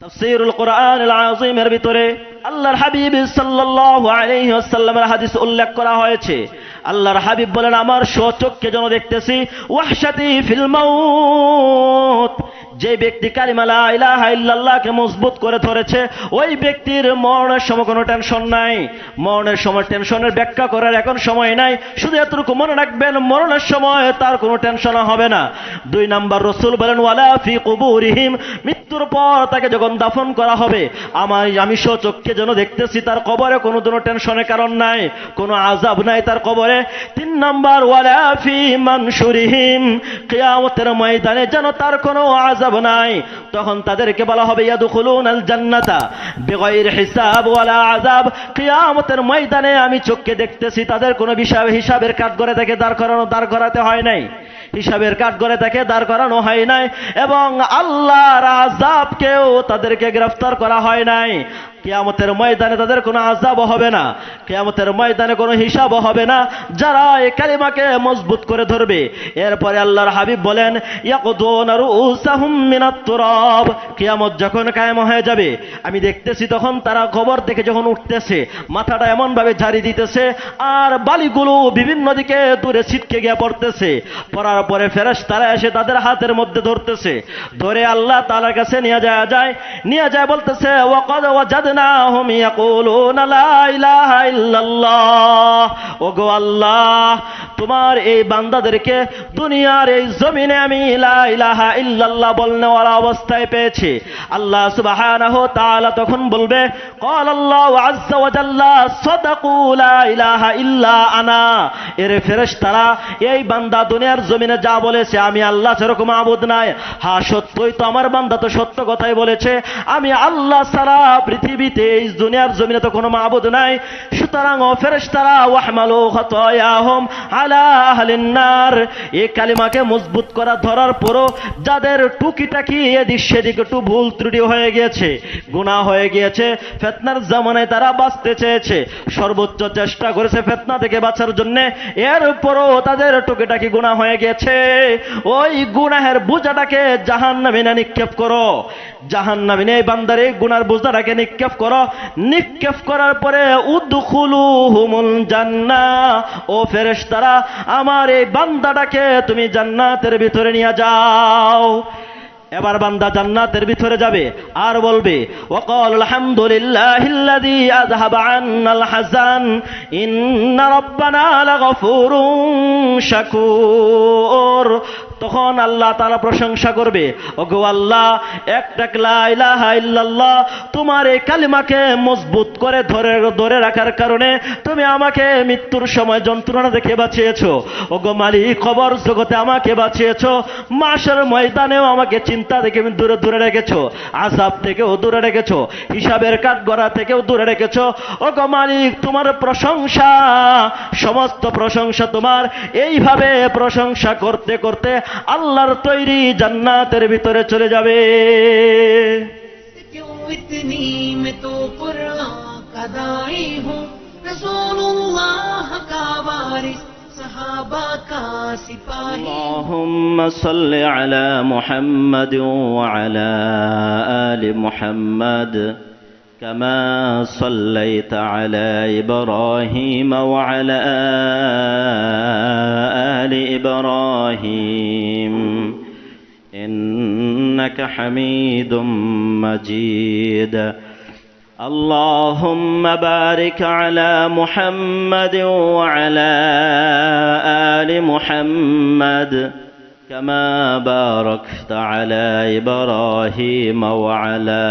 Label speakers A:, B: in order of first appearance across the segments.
A: তাফসীরুল কোরআনুল আযীমের ভিতরে আল্লাহর হাবিব সাল্লাল্লাহু আলাইহি ওয়াসাল্লামের হাদিস উল্লেখ করা হয়েছে। আল্লাহর হাবিব বলেন, আমার স্বচক্ষে যেন দেখতেছি ওয়াহশাতি ফিল মাউত, যে ব্যক্তি কালিমা লা ইলাহা ইল্লাল্লাহকে মজবুত করে ধরেছে ওই ব্যক্তির মরণের সময় কোনো টেনশন নাই। মরণের সময় টেনশনের ব্যাখ্যা করার এখন সময় নাই, শুধু এতটুকু মনে রাখবেন মরণের সময় তার কোনো টেনশন হবে না। 2 নাম্বার রাসূল বলেন, ওয়ালা ফি কুবুরিহিম, মৃত্যুর পর তাকে যখন দাফন করা হবে আমি স্বচক্ষে যেন দেখতেছি তার কবরে কোনো টেনশনের কারণ নাই, কোনো আযাব নাই তার কবরে। 3 নাম্বার, ওয়ালা ফি মানশুরিহিম, কিয়ামতের ময়দানে যেন তার কোনো আযাব নাই, তখন তাদেরকে বলা হবে ইয়াদখুলুনাল জান্নাতা বিগাইরি হিসাব ওয়ালা আযাব। কিয়ামতের ময়দানে আমি চোখে দেখতেছি তাদের কোনো হিসাবের কাঠগড়ে থেকে দাঁড় করাতে হয় নাই, হিসাবের কাঠগড়ে থেকে দাঁড় করানো হয় নাই, এবং আল্লাহর আযাবকেও তাদেরকে গ্রেফতার করা হয় নাই। কিয়ামতের ময়দানে তাদের কোনো আযাব হবে না, কিয়ামতের ময়দানে কোনো হিসাব হবে না, যারা এই কালিমাকে মজবুত করে ধরবে। এরপরে আল্লাহর হাবিব বলেন, ইয়াকুদুনা রুউসাহুম মিনাত তুরাব, কিয়ামত যখন কায়েম হয়ে যাবে আমি দেখতেছি তখন তারা কবর থেকে যখন উঠতেছে মাথাটা এমন ভাবে ঝাড়ি দিতেছে আর বালিগুলো বিভিন্ন দিকে দূরে ছিটকে গিয়ে পড়তেছে। পড়ার পরে ফেরেশতারা এসে তাদের হাতের মধ্যে ধরতেছে, ধরে আল্লাহ তাআলার কাছে নিয়ে যায় বলতেছে, ওয়াকাদ ওয়াজাদনাহুম ইয়াকুলুনা লা ইলাহা ইল্লাল্লাহ, ওগো আল্লাহ তোমার এই বান্দাদেরকে দুনিয়ার এই জমিনে আমি লা ইলাহা ইল্লাল্লাহ বলনেওয়ালা অবস্থায় পেয়েছি। আল্লাহ সুবহানাহু ওয়া তাআলা তখন বলবে, ক্বাল আল্লাহু আযজা ওয়া জাল্লা সাদাকু লা ইলাহা ইল্লা আনা, এর ফেরেশতারা এই বান্দা দুনিয়ার জমিনে যা বলেছে আমি আল্লাহ ছাড়া কোনো মাবুদ নাই, হ্যাঁ সত্যই তো আমার বান্দা তো সত্য কথাই বলেছে, আমি আল্লাহ ছাড়া পৃথিবীতে এই দুনিয়ার জমিনে তো কোনো মাবুদ নাই। সুতরাং ও ফেরেশতারা ওয়াহমালু খাতায়াহুম আলা আহলিন নার, এই কালিমাকে মজবুত করা ধরার পরও যাদের টুকিটাকি এদিক সেদিক একটু ভুল ত্রুটি হয়ে গিয়েছে, গুনাহ হয়ে গিয়েছে, ফিতনার জামানায় তারা বাঁচতে চেয়েছে, সর্বোচ্চ চেষ্টা করেছে ফিতনা থেকে বাঁচার জন্য, এরপরও তাদের টুকিটাকি গুনাহ হয়ে গিয়েছে, ওই গুনাহের বোঝাটাকে জাহান্নামে নিক্ষেপ করো, জাহান্নামে এই বান্দার এই গুনার বোঝাটাকে নিক্ষেপ করো। নিক্ষেপ করার পরে উদখুলুহুমুল জান্নাহ, ও ফেরেশতারা আমার এই বান্দাটাকে তুমি জান্নাতের ভিতরে নিয়ে যাও। এবার বান্দা জান্নাতের ভিতরে যাবে আর বলবে, ওয়াকাল আলহামদুলিল্লাহিল্লাযী আযহাবা আন্নাল হাযান ইন্না রাব্বানা লাগফুরুন শাকুর। তখন আল্লাহ তাআলা প্রশংসা করবে, ওগো আল্লাহ একটা লা ইলাহা ইল্লাল্লাহ তোমার এই কালিমাকে মজবুত করে ধরে রাখার কারণে তুমি আমাকে মৃত্যুর সময় যন্ত্রণা থেকে বাঁচিয়েছো, ওগো মালিক কবর জগতে আমাকে বাঁচিয়েছো, মাশার ময়দানেও আমাকে চিন্তা থেকে দূরে রেখেছো, আযাব থেকেও দূরে রেখেছো, হিসাবের কাঠগড়া থেকেও দূরে রেখেছো, ওগো মালিক তোমার প্রশংসা, সমস্ত প্রশংসা তোমার। এইভাবে প্রশংসা করতে করতে আল্লাহর তৈরি জান্নাতের ভিতরে চলে যাবে। اللهم صل على محمد وعلى آل محمد كما صليت على إبراهيم وعلى آل إبراهيم إنك حميد مجيد. اللهم بارك على محمد وعلى آل محمد كما باركت على إبراهيم وعلى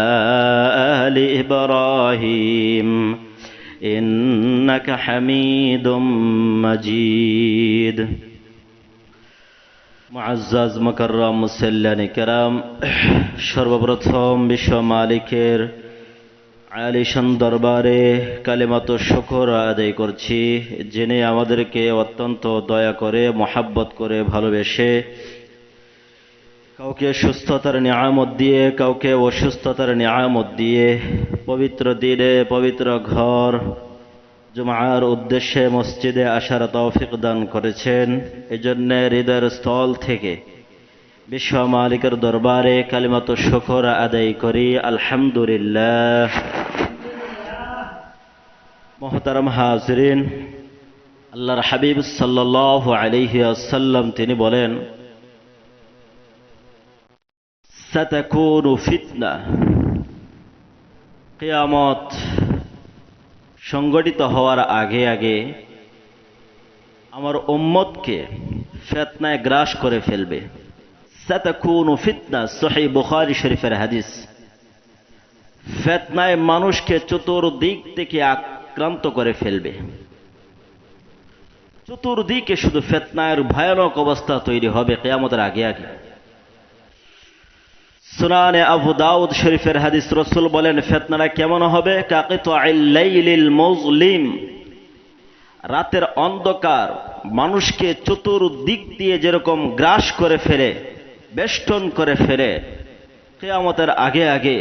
A: آل إبراهيم إنك حميد مجيد. মুআজ্জাজ মুকাররম মুসল্লিয়ানে কেরাম, সর্বপ্রথম বিশ্ব মালিকের আলিশান দরবারে কালিমাত শুকর আদায় করছি, যিনি আমাদেরকে অত্যন্ত দয়া করে মহাব্বত করে ভালোবেসে কাউকে সুস্থতার নিয়ামত দিয়ে কাউকে অসুস্থতার নিয়ামত দিয়ে পবিত্র দিনে পবিত্র ঘর জুমার উদ্দেশ্যে মসজিদে আসার তৌফিক দান করেছেন। এজন্য হৃদয়ের স্থল থেকে বিশ্ব মালিকের দরবারে কালিমাত শুকর আদায় করি আলহামদুলিল্লাহ। মুহতারাম হাজিরিন, আল্লাহর হাবিব সাল্লাল্লাহু আলাইহি ওয়াসাল্লাম তিনি বলেন, সাতাকুনু ফিতনা, কিয়ামত সংগঠিত হওয়ার আগে আগে আমার উম্মতকে ফিতনায় গ্রাস করে ফেলবে। সাতাকুনু ফিতনা, সহিহ বুখারী শরীফের হাদিস। ফিতনায় মানুষকে চতুর্দিক থেকে আক্রান্ত করে ফেলবে। চতুর্দিকে শুধু ফিতনার ভয়ানক অবস্থা তৈরি হবে কিয়ামতের আগে আগে। সুনানে আবু দাউদ শরীফের হাদিস, রাসূল বলেন ফিতনাটা কেমন হবে? কাকিতুআল লাইলিল মুজলিম, রাতের অন্ধকার মানুষকে চতুর্দিক দিয়ে যেরকম গ্রাস করে ফেলে, বেষ্টন করে ফেলে, কিয়ামতের আগে আগে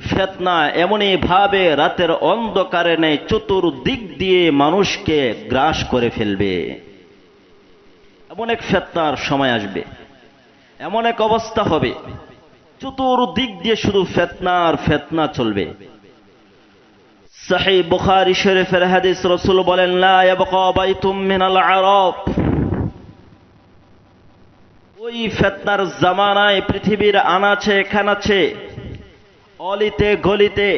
A: ফিতনা এমনই ভাবে রাতের অন্ধকারে নেই চতুর্দিক দিয়ে মানুষকে গ্রাস করে ফেলবে। এমন এক ফিতনার সময় আসবে, এমন এক অবস্থা হবে, চতুর্দিক দিয়ে শুধু ফিতনা আর ফিতনা চলবে। সহিহ বুখারী শরীফের হাদিস, রাসূল বলেন, লা ইয়াবকা বাইতুম মিনাল আরাব, ওই ফিতনার জামানায় পৃথিবীর আনাচে খানাচে, অলিতে গলিতে,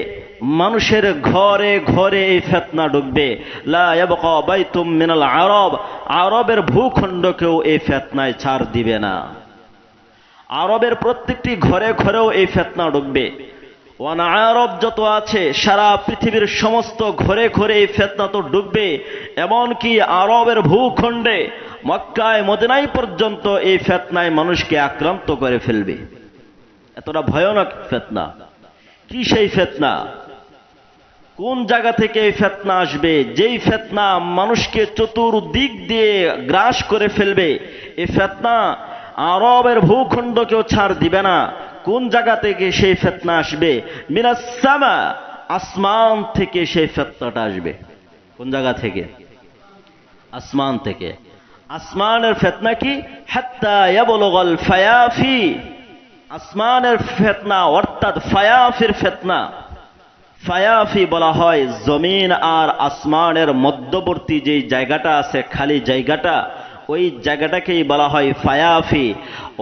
A: মানুষের ঘরে ঘরে এই ফিতনা ঢুকবে। লা ইয়াবকা বাইতুম মিনাল আরাব, আরবের ভূখণ্ডকেও এই ফিতনায় ছাড় দিবে না। আরবের প্রত্যেকটি ঘরে ঘরেও এই ফিতনা ঢুকবে। ওয়ানা আরব যত আছে সারা পৃথিবীর সমস্ত ঘরে ঘরে এই ফিতনা তো ঢুকবে। এমনকি আরবের ভূখণ্ডে মক্কায় মদিনায় পর্যন্ত এই ফিতনায় মানুষকে আক্রান্ত করে ফেলবে। এতটা ভয়ানক ফিতনা। কি সেই ফিতনা? কোন জায়গা থেকে এই ফিতনা আসবে? যেই ফিতনা মানুষকে চতুর্দিক দিয়ে গ্রাস করে ফেলবে, এই ফিতনা আরবের ভূখণ্ডকেও ছাড় দিবে না। কোন জায়গা থেকে সেই ফিতনা আসবে? মিনাস সামা, আসমান থেকে সেই ফিতনাটা আসবে। কোন জায়গা থেকে? আসমান থেকে। আসমানের ফিতনা কি? হাত্তা ইয়াবলুগাল ফায়াফি, আসমানের ফিতনা অর্থাৎ ফায়াফির ফিতনা। ফায়াফি বলা হয় জমিন আর আসমানের মধ্যবর্তী যে জায়গাটা আছে, খালি জায়গাটা, ওই জায়গাটাকেই বলা হয় ফায়াফি।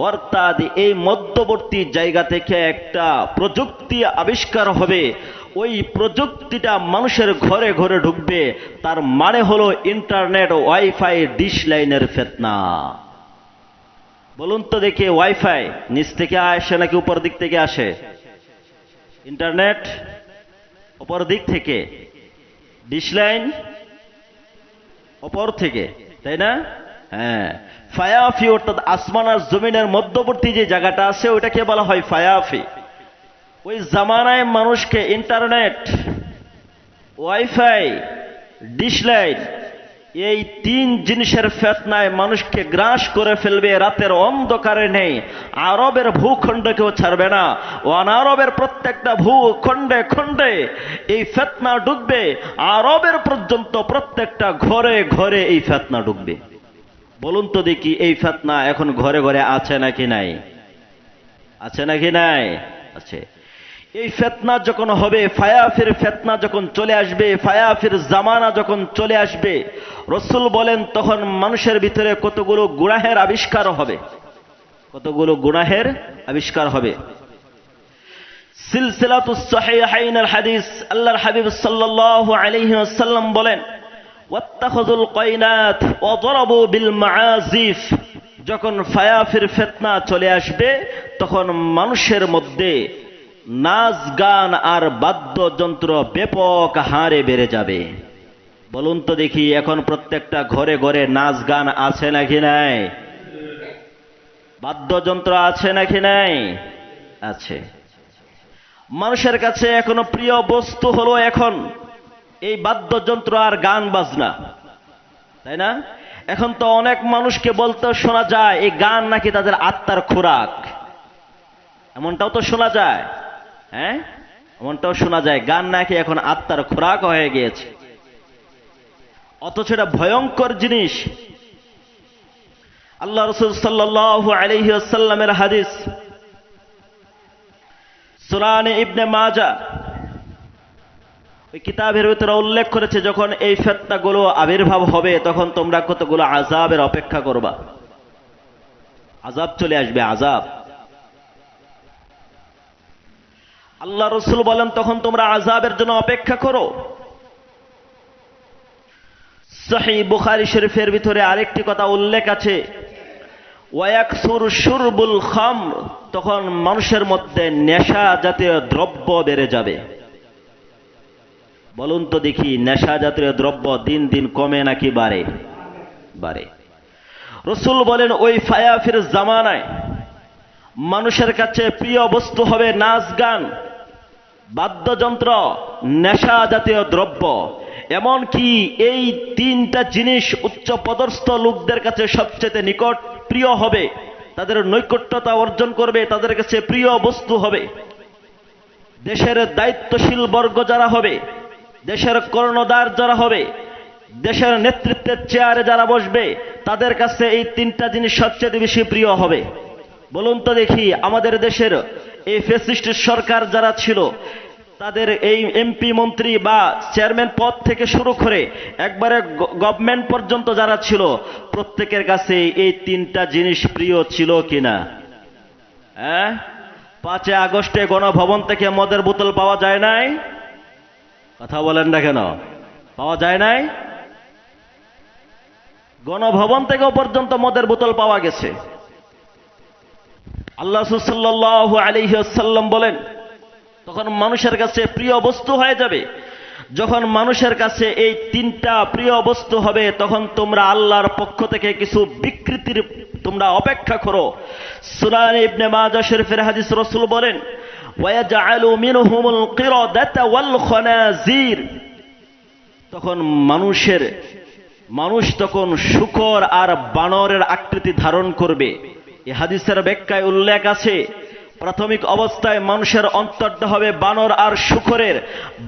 A: অর্থাৎ এই মধ্যবর্তী জায়গা থেকে একটা প্রযুক্তি আবিষ্কার হবে, ওই প্রযুক্তিটা মানুষের ঘরে ঘরে ঢুকবে। তার মানে হলো ইন্টারনেট, ওয়াইফাই, ডিশ লাইনের ফিতনা। বলুন তো দেখি, ওয়াইফাই নিচ থেকে আসে নাকি উপর দিক থেকে আসে? ইন্টারনেট উপর দিক থেকে, ডিশ লাইন উপর থেকে, তাই না? হ্যাঁ, ফায়াফি অর্থাৎ আসমান আর জমিনের মধ্যবর্তী যে জায়গাটা আছে ওইটাকে বলা হয় ফায়াফি। ওই জামানায় মানুষকে ইন্টারনেট, ওয়াইফাই, ডিশ লাইন, এই তিন জিনিসের ফিতনায় মানুষকে গ্রাস করে ফেলবে। রাতের অন্ধকারে নেই, আরবের ভূখণ্ডকেও ছাড়বে না। অনারবের প্রত্যেকটা ভূখণ্ডে খণ্ডে এই ফিতনা ঢুকবে। আরবের পর্যন্ত প্রত্যেকটা ঘরে ঘরে এই ফিতনা ঢুকবে। বলুন তো দেখি, এই ফিতনা এখন ঘরে ঘরে আছে নাকি নাই? আছে নাকি নাই? আছে। এই ফিতনা যখন হবে, ফায়াফির ফিতনা যখন চলে আসবে, ফায়াফির জামানা যখন চলে আসবে, রাসূল বলেন তখন মানুষের ভিতরে কতগুলো গুনাহের আবিষ্কার হবে। কতগুলো গুনাহের আবিষ্কার হবে। সিলসিলাতুস সহিহাইনের হাদিস, আল্লাহর হাবিব সাল্লাল্লাহু আলাইহি ওয়াসাল্লাম বলেন, ওয়াত্তাখাযুল কায়নাত ওয়া দারাবু বিল মাআজিফ, যখন ফায়াফির ফিতনা চলে আসবে তখন মানুষের মধ্যে নাচ গান আর বাদ্যযন্ত্র ব্যাপক হারে বেড়ে যাবে। বলুন তো দেখি, এখন প্রত্যেকটা ঘরে ঘরে নাচ গান আছে নাকি নাই? বাদ্যযন্ত্র আছে নাকি নাই? আছে। মানুষের কাছে এখনো প্রিয় বস্তু হলো এখন এই বাদ্যযন্ত্র আর গান বাজনা, তাই না? এখন তো অনেক মানুষকে বলতে শোনা যায় এই গান নাকি তাদের আত্মার খোরাক। এমনটাও তো শোনা যায়, হ্যাঁ, এমনটাও শোনা যায় গান নাকি এখন আত্মার খোরাক হয়ে গিয়েছে। অথচ এটা ভয়ঙ্কর জিনিস। আল্লাহ রাসূল সাল্লাল্লাহু আলাইহি ওয়াসাল্লামের হাদিস, সুনানে ইবনে মাজাহ ওই কিতাবের ভিতরে উল্লেখ করেছে, যখন এই ফিতনাগুলো আবির্ভাব হবে তখন তোমরা কতগুলো আযাবের অপেক্ষা করবা। আযাব চলে আসবে, আযাব। আল্লাহ রাসূল বলেন তখন তোমরা আযাবের জন্য অপেক্ষা করো। সহিহ বুখারী শরীফের ভিতরে আরেকটি কথা উল্লেখ আছে, ওয়ায়াকসুর শুরবুল খামর, তখন মানুষের মধ্যে নেশা জাতীয় দ্রব্য বেড়ে যাবে। বলুন তো দেখি, নেশা জাতীয় দ্রব্য দিন দিন কমে নাকি বাড়ে? বাড়ে। রাসূল বলেন ওই ফায়াফির জামানায় মানুষের কাছে প্রিয় বস্তু হবে নাচ গান, বাদ্যযন্ত্র, নেশা জাতীয় দ্রব্য। এমনকি এই তিনটা জিনিস উচ্চ পদস্থ লোকদের কাছে সবচেয়ে নিকট প্রিয় হবে, তাদের নৈকট্যতা অর্জন করবে, তাদের কাছে প্রিয় বস্তু হবে। দেশের দায়িত্বশীল বর্গ যারা হবে, দেশের কর্ণধার যারা হবে, দেশের নেতৃত্বের চেয়ারে যারা বসবে, তাদের কাছে এই তিনটা জিনিস সবচেয়ে বেশি প্রিয় হবে। বলুন তো দেখি, আমাদের দেশের এই ফ্যাসিস্ট সরকার যারা ছিল, তাদের এই এমপি মন্ত্রী বা চেয়ারম্যান পদ থেকে শুরু করে একবারে গভর্নমেন্ট পর্যন্ত যারা ছিল, প্রত্যেকের কাছে এই তিনটা জিনিস প্রিয় ছিল কিনা? হ্যাঁ, 5 আগস্টে গণভবন থেকে মদের বোতল পাওয়া যায় নাই? কথা বলেন না কেন? পাওয়া যায় নাই? গণভবন থেকেও পর্যন্ত মদের বোতল পাওয়া গেছে। আল্লাহ সাল্লাল্লাহু আলাইহি ওয়াসাল্লাম বলেন তখন মানুষের কাছে প্রিয় বস্তু হয়ে যাবে। যখন মানুষের কাছে এই তিনটা প্রিয় বস্তু হবে, তখন তোমরা আল্লাহর পক্ষ থেকে কিছু বিকৃতির তোমরা অপেক্ষা করো। সুনান ইবনে মাজাহ শরীফের হাদিস, রাসূল বলেন ওয়ায়াজআলু মিনহুমুল কিরাদাতা ওয়াল খানাজির, তখন মানুষ তখন শূকর আর বানরের আকৃতি ধারণ করবে। এই হাদিসের ব্যাখ্যায় উল্লেখ আছে, প্রাথমিক অবস্থায় মানুষের অন্তরটা হবে বানর আর শূকরের।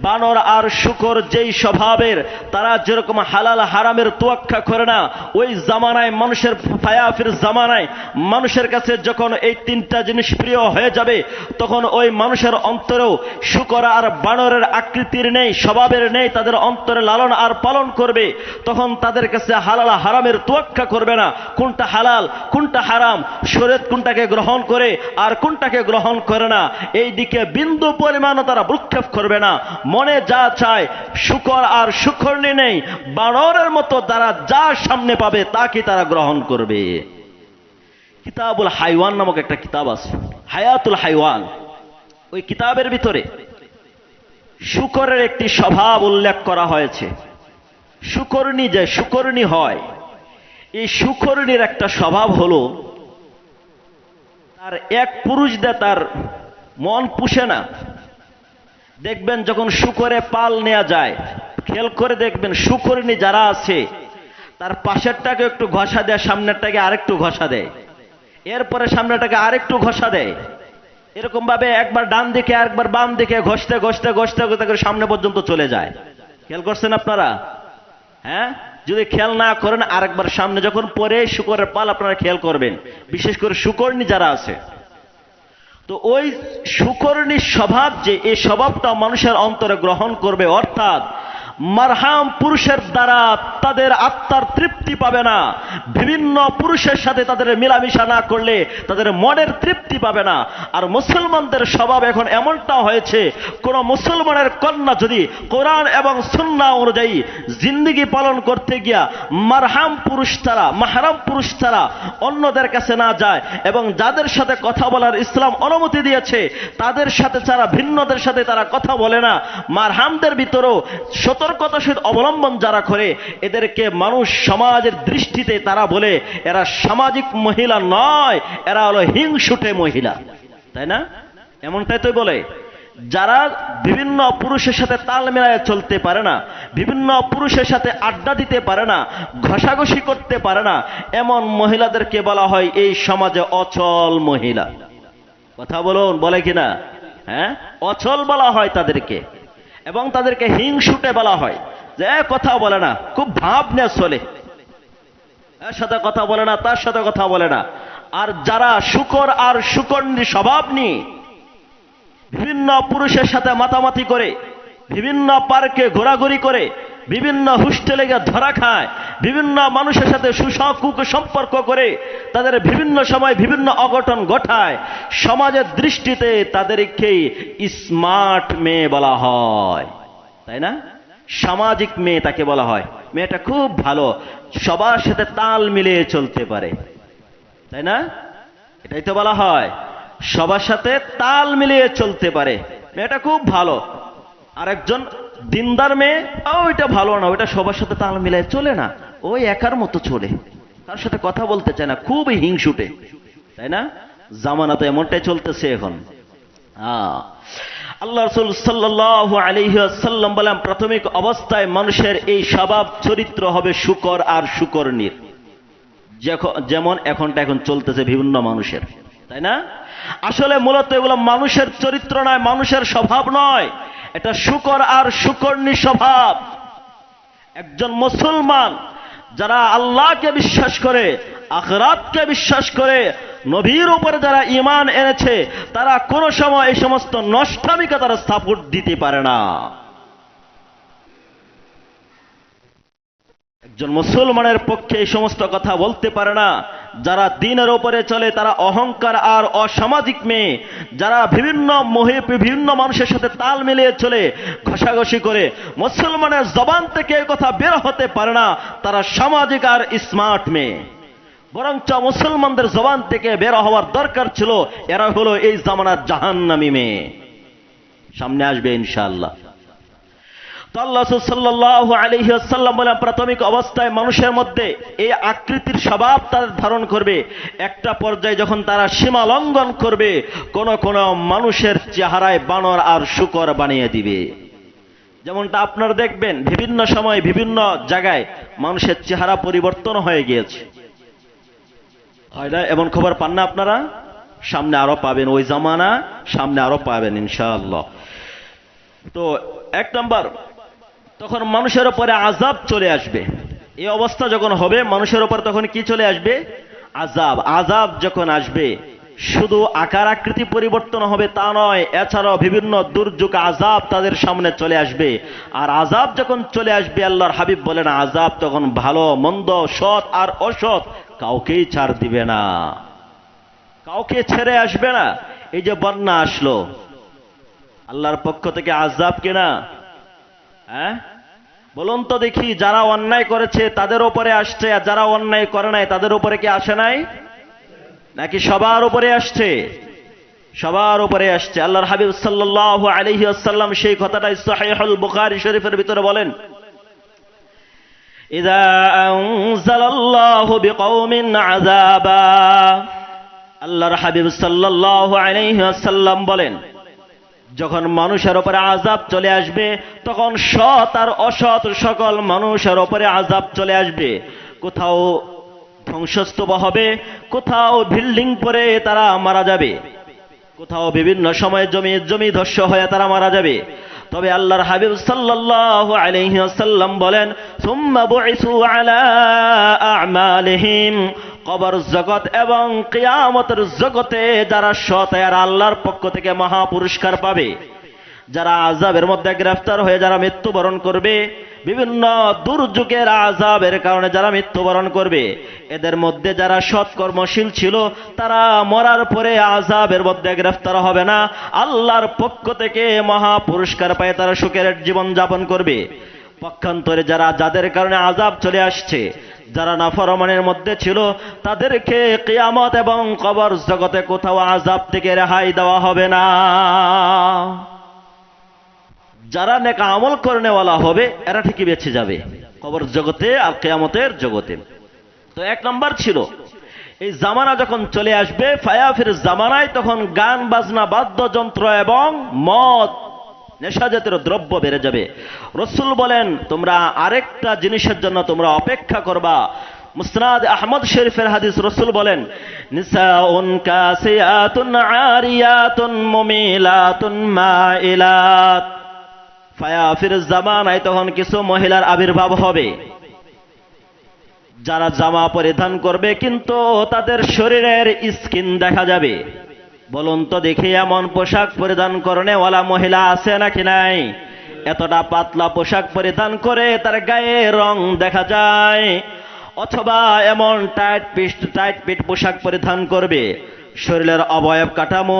A: বানর আর শূকর যেই স্বভাবের, তারা যেরকম হালাল হারামের তোয়াক্কা করে না, ওই জামানায় মানুষের ফায়াফির জামানায় মানুষের কাছে যখন এই তিনটা জিনিস প্রিয় হয়ে যাবে, তখন ওই মানুষের অন্তরেও শূকর আর বানরের আকৃতির নেই, স্বভাবের নেই, তাদের অন্তরে লালন আর পালন করবে। তখন তাদের কাছে হালাল হারামের তোয়াক্কা করবে না, কোনটা হালাল কোনটা হারাম, শরীয়ত কোনটাকে গ্রহণ করে আর কোনটাকে গ্রহণ করে না, এই দিকে বিন্দু পরিমাণও তারা ভ্রুক্ষেপ করবে না। মনে যা চায়, শূকর আর শূকরনি নেই, বানরের মতো তারা যা সামনে পাবে তাকে তারা গ্রহণ করবে। কিতাবুল হাইওয়ান নামক একটা কিতাব আছে, হায়াতুল হাইওয়ান। ওই কিতাবের ভিতরে শূকরের একটি স্বভাব উল্লেখ করা হয়েছে। শূকরনি যে শূকরনি হয়, এই শূকরনির একটা স্বভাব হলো, আর এক পুরুষ দিয়ে তার মন পুষে না। দেখবেন যখন শূকরে পাল নেওয়া যায়, খেয়াল করে দেখবেন শূকরনি যারা আছে, তার পাশেরটাকে একটু ঘষা দেয়, সামনেরটাকে আরেকটু ঘষা দেয়, এরপরে সামনেটাকে আরেকটু ঘষা দেয়। এরকম ভাবে একবার ডান দিকে আরেকবার বাম দিকে ঘষতে ঘষতে ঘষতে ঘষতে সামনে পর্যন্ত চলে যায়। খেয়াল করছেন আপনারা? হ্যাঁ, যদি খেয়াল না করেন আরেকবার সামনে যখন পরে শূকরের পাল আপনারা খেয়াল করবেন, বিশেষ করে শূকরনি যারা আছে। তো ওই শূকরনির স্বভাব, যে এই স্বভাবটা মানুষের অন্তরে গ্রহণ করবে, অর্থাৎ মারহাম পুরুষের দ্বারা তাদের আত্মার তৃপ্তি পাবে না, বিভিন্ন পুরুষের সাথে তাদের মিলামিশা না করলে তাদের মনের তৃপ্তি পাবে না। আর মুসলমানদের স্বভাব এখন এমনটা হয়েছে, কোন মুসলমানের কন্যা যদি কোরআন এবং সুন্নাহ অনুযায়ী জিন্দেগি পালন করতে গিয়া মারহাম পুরুষ ছাড়া, মাহরাম পুরুষ ছাড়া অন্যদের কাছে না যায়, এবং যাদের সাথে কথা বলার ইসলাম অনুমতি দিয়েছে তাদের সাথে ছাড়া ভিন্নদের সাথে তারা কথা বলে না, মারহামদের ভিতরেও সতর্কতা সহিত অবলম্বন যারা করে, এদেরকে মানুষ সমাজের দৃষ্টিতে তারা বলে এরা সামাজিক মহিলা নয়, এরা হলো হিংসুটে মহিলা, তাই না? এমনটাই তো বলে। যারা বিভিন্ন পুরুষের সাথে তাল মেলায় চলতে পারে না, বিভিন্ন পুরুষের সাথে আড্ডা দিতে পারে না, ঘষাঘষি করতে পারে না, এমন মহিলাদেরকে বলা হয় এই সমাজে অচল মহিলা। কথা বলুন, বলে কিনা? হ্যাঁ, অচল বলা হয় তাদেরকে, এবং তাদেরকে হিংসুটে বলা হয়, যে কথা বলে না, খুব ভাব নিয়ে চলে। এর সাথে কথা বলে না, তার সাথে কথা বলে না। আর যারা শুকর আর শুকরনি স্বভাব নিয়ে বিভিন্ন পুরুষের সাথে মাতামাতি করে, বিভিন্ন পার্কে ঘোরাঘুরি করে, বিভিন্ন হোস্টেলে গিয়ে ধরা খায়, বিভিন্ন মানুষের সাথে সম্পর্ক করে তাদের বিভিন্ন সময় বিভিন্ন অঘটন ঘটায়, সমাজের দৃষ্টিতে তাদেরকেই স্মার্ট মেয়ে বলা হয়, তাই না? সামাজিক মেয়ে তাকে বলা হয়। মেয়েটা খুব ভালো, সবার সাথে তাল মিলিয়ে চলতে পারে, তাই না? এটাই তো বলা হয়, সবার সাথে তাল মিলিয়ে চলতে পারে, মেয়েটা খুব ভালো। আরেকজন দিনদার মেয়ে, ওইটা ভালো না, ওইটা সবার সাথে তাল মিলিয়ে চলে না, ওই একার মতো চলে, তার সাথে কথা বলতে চায় না, খুবই হিংসুটে, তাই না? জামানা তো এমনটাই চলতেছে এখন। আল্লাহ রাসূল সাল্লাল্লাহু আলাইহি ওয়াসাল্লাম বলেন, প্রাথমিক অবস্থায় মানুষের এই স্বভাব চরিত্র হবে শুকর আর শুকরনির, যেমন এখন চলতেছে বিভিন্ন মানুষের, তাই না? আসলে মূলত এগুলো মানুষের চরিত্র নয়, মানুষের স্বভাব নয়, এটা শুকর আর শুকরনি স্বভাব। একজন মুসলমান যারা আল্লাহকে বিশ্বাস করে, আখিরাতকে বিশ্বাস করে, নবীর উপরে যারা ঈমান এনেছে, তারা কোনো সময় এই সমস্ত নষ্টামিকে তারা সাপোর্ট দিতে পারে না। একজন মুসলমানের পক্ষে এই সমস্ত কথা বলতে পারে না। যারা দ্বীনের উপরে চলে তারা অহংকার আর অসামাজিক মেয়ে, যারা বিভিন্ন মানুষের সাথে তাল মিলিয়ে চলে, ঘষাঘষি করে, মুসলমানের জবান থেকে এই কথা বের হতে পারে না, তারা সামাজিক আর স্মার্ট মেয়ে। বরঞ্চ মুসলমানদের জবান থেকে বের হওয়ার দরকার ছিল, এরা হলো এই জামানার জাহান্নামী মেয়ে। সামনে আসবে ইনশাআল্লাহ। তো আল্লাহ সাল্লাল্লাহু আলাইহি ওয়াসাল্লাম বলেন, প্রাথমিক অবস্থায় মানুষের মধ্যে এই আকৃতির স্বভাব তারা ধারণ করবে। একটা পর্যায়ে যখন তারা সীমা লঙ্ঘন করবে, কোন কোন মানুষের চেহারায় বানর আর শুকর বানিয়ে দিবে। যেমনটা আপনারা দেখবেন বিভিন্ন সময় বিভিন্ন জায়গায় মানুষের চেহারা পরিবর্তন হয়ে গিয়েছে, হয় না? এমন খবর পান না আপনারা? সামনে আরো পাবেন, ওই জামানা সামনে আরো পাবেন ইনশাআল্লাহ। তো এক নাম্বার, তখন মানুষের উপরে আযাব চলে আসবে। এই অবস্থা যখন হবে মানুষের উপর, তখন কি চলে আসবে? আযাব। আযাব যখন আসবে, শুধু আকার আকৃতি পরিবর্তন হবে তা নয়, এছাড়াও বিভিন্ন দুর্যোগ আযাব তাদের সামনে চলে আসবে। আর আযাব যখন চলে আসবে, আল্লাহর হাবিব বলেন, আযাব তখন ভালো মন্দ, সৎ আর অসৎ কাউকেই ছাড় দিবে না, কাউকে ছেড়ে আসবে না। এই যে বন্যা আসলো, আল্লাহর পক্ষ থেকে আযাব কিনা? হ্যাঁ, বলুন তো দেখি। যারা অন্যায় করেছে তাদের উপরে আসছে, আর যারা অন্যায় করে নাই তাদের উপরে কি আসে নাই? নাকি সবার উপরে আসছে? সবার উপরে আসছে। আল্লাহর হাবিব সাল্লাল্লাহু আলাইহি ওয়াসাল্লাম সেই কথাটাই সহিহুল বুখারী শরীফের ভিতরে বলেন, ইযা আনজালাল্লাহু বিকওমিন আযাবা। আল্লাহর হাবিব সাল্লাল্লাহু আলাইহি ওয়াসাল্লাম বলেন, যখন মানুষের উপরে আযাব চলে আসবে, তখন সৎ আর অসৎ সকল মানুষের উপরে আযাব চলে আসবে। কোথাও ধ্বংসস্তূপ হবে, কোথাও বিল্ডিং পড়ে তারা মারা যাবে, কোথাও বিভিন্ন সময় জমি ধস হয়ে তারা মারা যাবে। তবে আল্লাহর হাবিব সাল্লাল্লাহু আলাইহি ওয়াসাল্লাম বলেন, সুম্মা বুইসু আলা আ'মালিহিম। কবর জগৎ এবং কিয়ামতের জগতে যারা সৎ আর আল্লাহর পক্ষ থেকে মহা পুরস্কার পাবে, যারা আযাবের মধ্যে গ্রেফতার হয়ে যারা মৃত্যুবরণ করবে, বিভিন্ন দুর্যোগের আযাবের কারণে যারা মৃত্যুবরণ করবে, এদের মধ্যে যারা সৎকর্মশীল ছিল তারা মরার পরে আযাবের মধ্যে গ্রেফতার হবে না, আল্লাহর পক্ষ থেকে মহা পুরস্কার পায় তারা সুখের জীবন যাপন করবে। পক্ষান্তরে যাদের কারণে আযাব চলে আসছে, যারা নাফরমানের মধ্যে ছিল, তাদেরকে কিয়ামত এবং কবর জগতে কোথাও আযাব থেকে রেহাই দেওয়া হবে না। যারা নেক আমল করনেওয়ালা হবে এরা ঠিকই বেঁচে যাবে কবর জগতে আর কিয়ামতের জগতে। তো এক নাম্বার ছিল, এই জামানা যখন চলে আসবে, ফায়াফির জামানায়, তখন গান বাজনা, বাদ্যযন্ত্র এবং মদ, নেশা জাতীয় দ্রব্য বেড়ে যাবে। রাসূল বলেন, তোমরা আরেকটা জিনিসের জন্য তোমরা অপেক্ষা করবা। মুসনাদ আহমদ শরীফের হাদিস, রাসূল বলেন, নিসাউন কাসিয়াতুন আরিয়াতুন মুমিলাতুন মাইলাত। ফায়াফির জামানায় তখন কিছু মহিলার আবির্ভাব হবে, যারা জামা পরিধান করবে কিন্তু তাদের শরীরের স্কিন দেখা যাবে। বলুন তো দেখি, এমন পোশাক পরিধান করনেওয়ালা মহিলা আছে নাকি নাই? এতটা পাতলা পোশাক পরিধান করে তার গায়ে রং দেখা যায়। অথবা এমন টাইট পিট পোশাক পরিধান করবে, শরীরের অবয়ব কাঠামো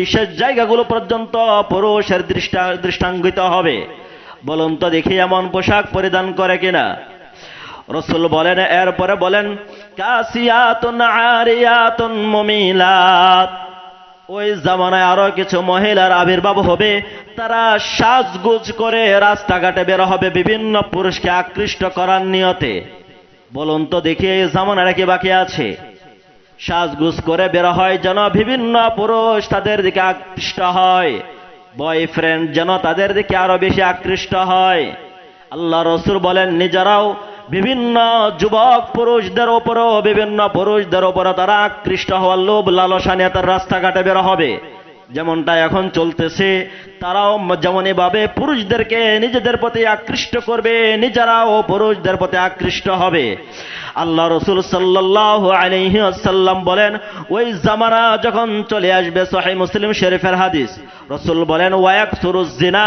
A: বিশেষ জায়গাগুলো পর্যন্ত পুরুষের দৃষ্টাঙ্গিত হবে। বলুন তো দেখি, এমন পোশাক পরিধান করে কিনা? রাসূল বলেন, এরপরে বলেন, কাসিয়াতুন আরিয়াতুন মুমিলাত। ওই জামানায় আরো কিছু মহিলার আবির্ভাব হবে, তারা সাজগোজ করে রাস্তাঘাটে বের হবে বিভিন্ন পুরুষকে আকৃষ্ট করার নিয়তে। বলুন তো দেখি, এই জামানাটা কি বাকি আছে? সাজগোজ করে বের হয় যেন বিভিন্ন পুরুষ তাদের দিকে আকৃষ্ট হয়, বয়ফ্রেন্ড যেন তাদের দিকে আরো বেশি আকৃষ্ট হয়। আল্লাহ রাসূল বলেন, নিজেরাও বিভিন্ন যুবক পুরুষদের ওপরও তারা আকৃষ্ট হওয়ার লোভ লালসা নিয়ে তার রাস্তাঘাটে বের হবে। যেমনটা এখন চলতেছে, তারাও যেমনই ভাবে পুরুষদেরকে নিজেদের প্রতি আকৃষ্ট করবে, নিজেরাও পুরুষদের প্রতি আকৃষ্ট হবে। আল্লাহ রাসূল সাল্লাল্লাহু আলাইহি ওয়াসাল্লাম বলেন, ওই জামানা যখন চলে আসবে, সহিহ মুসলিম শরীফের হাদিস, রাসূল বলেন, ওয়ায়াকসুরুজ জিনা,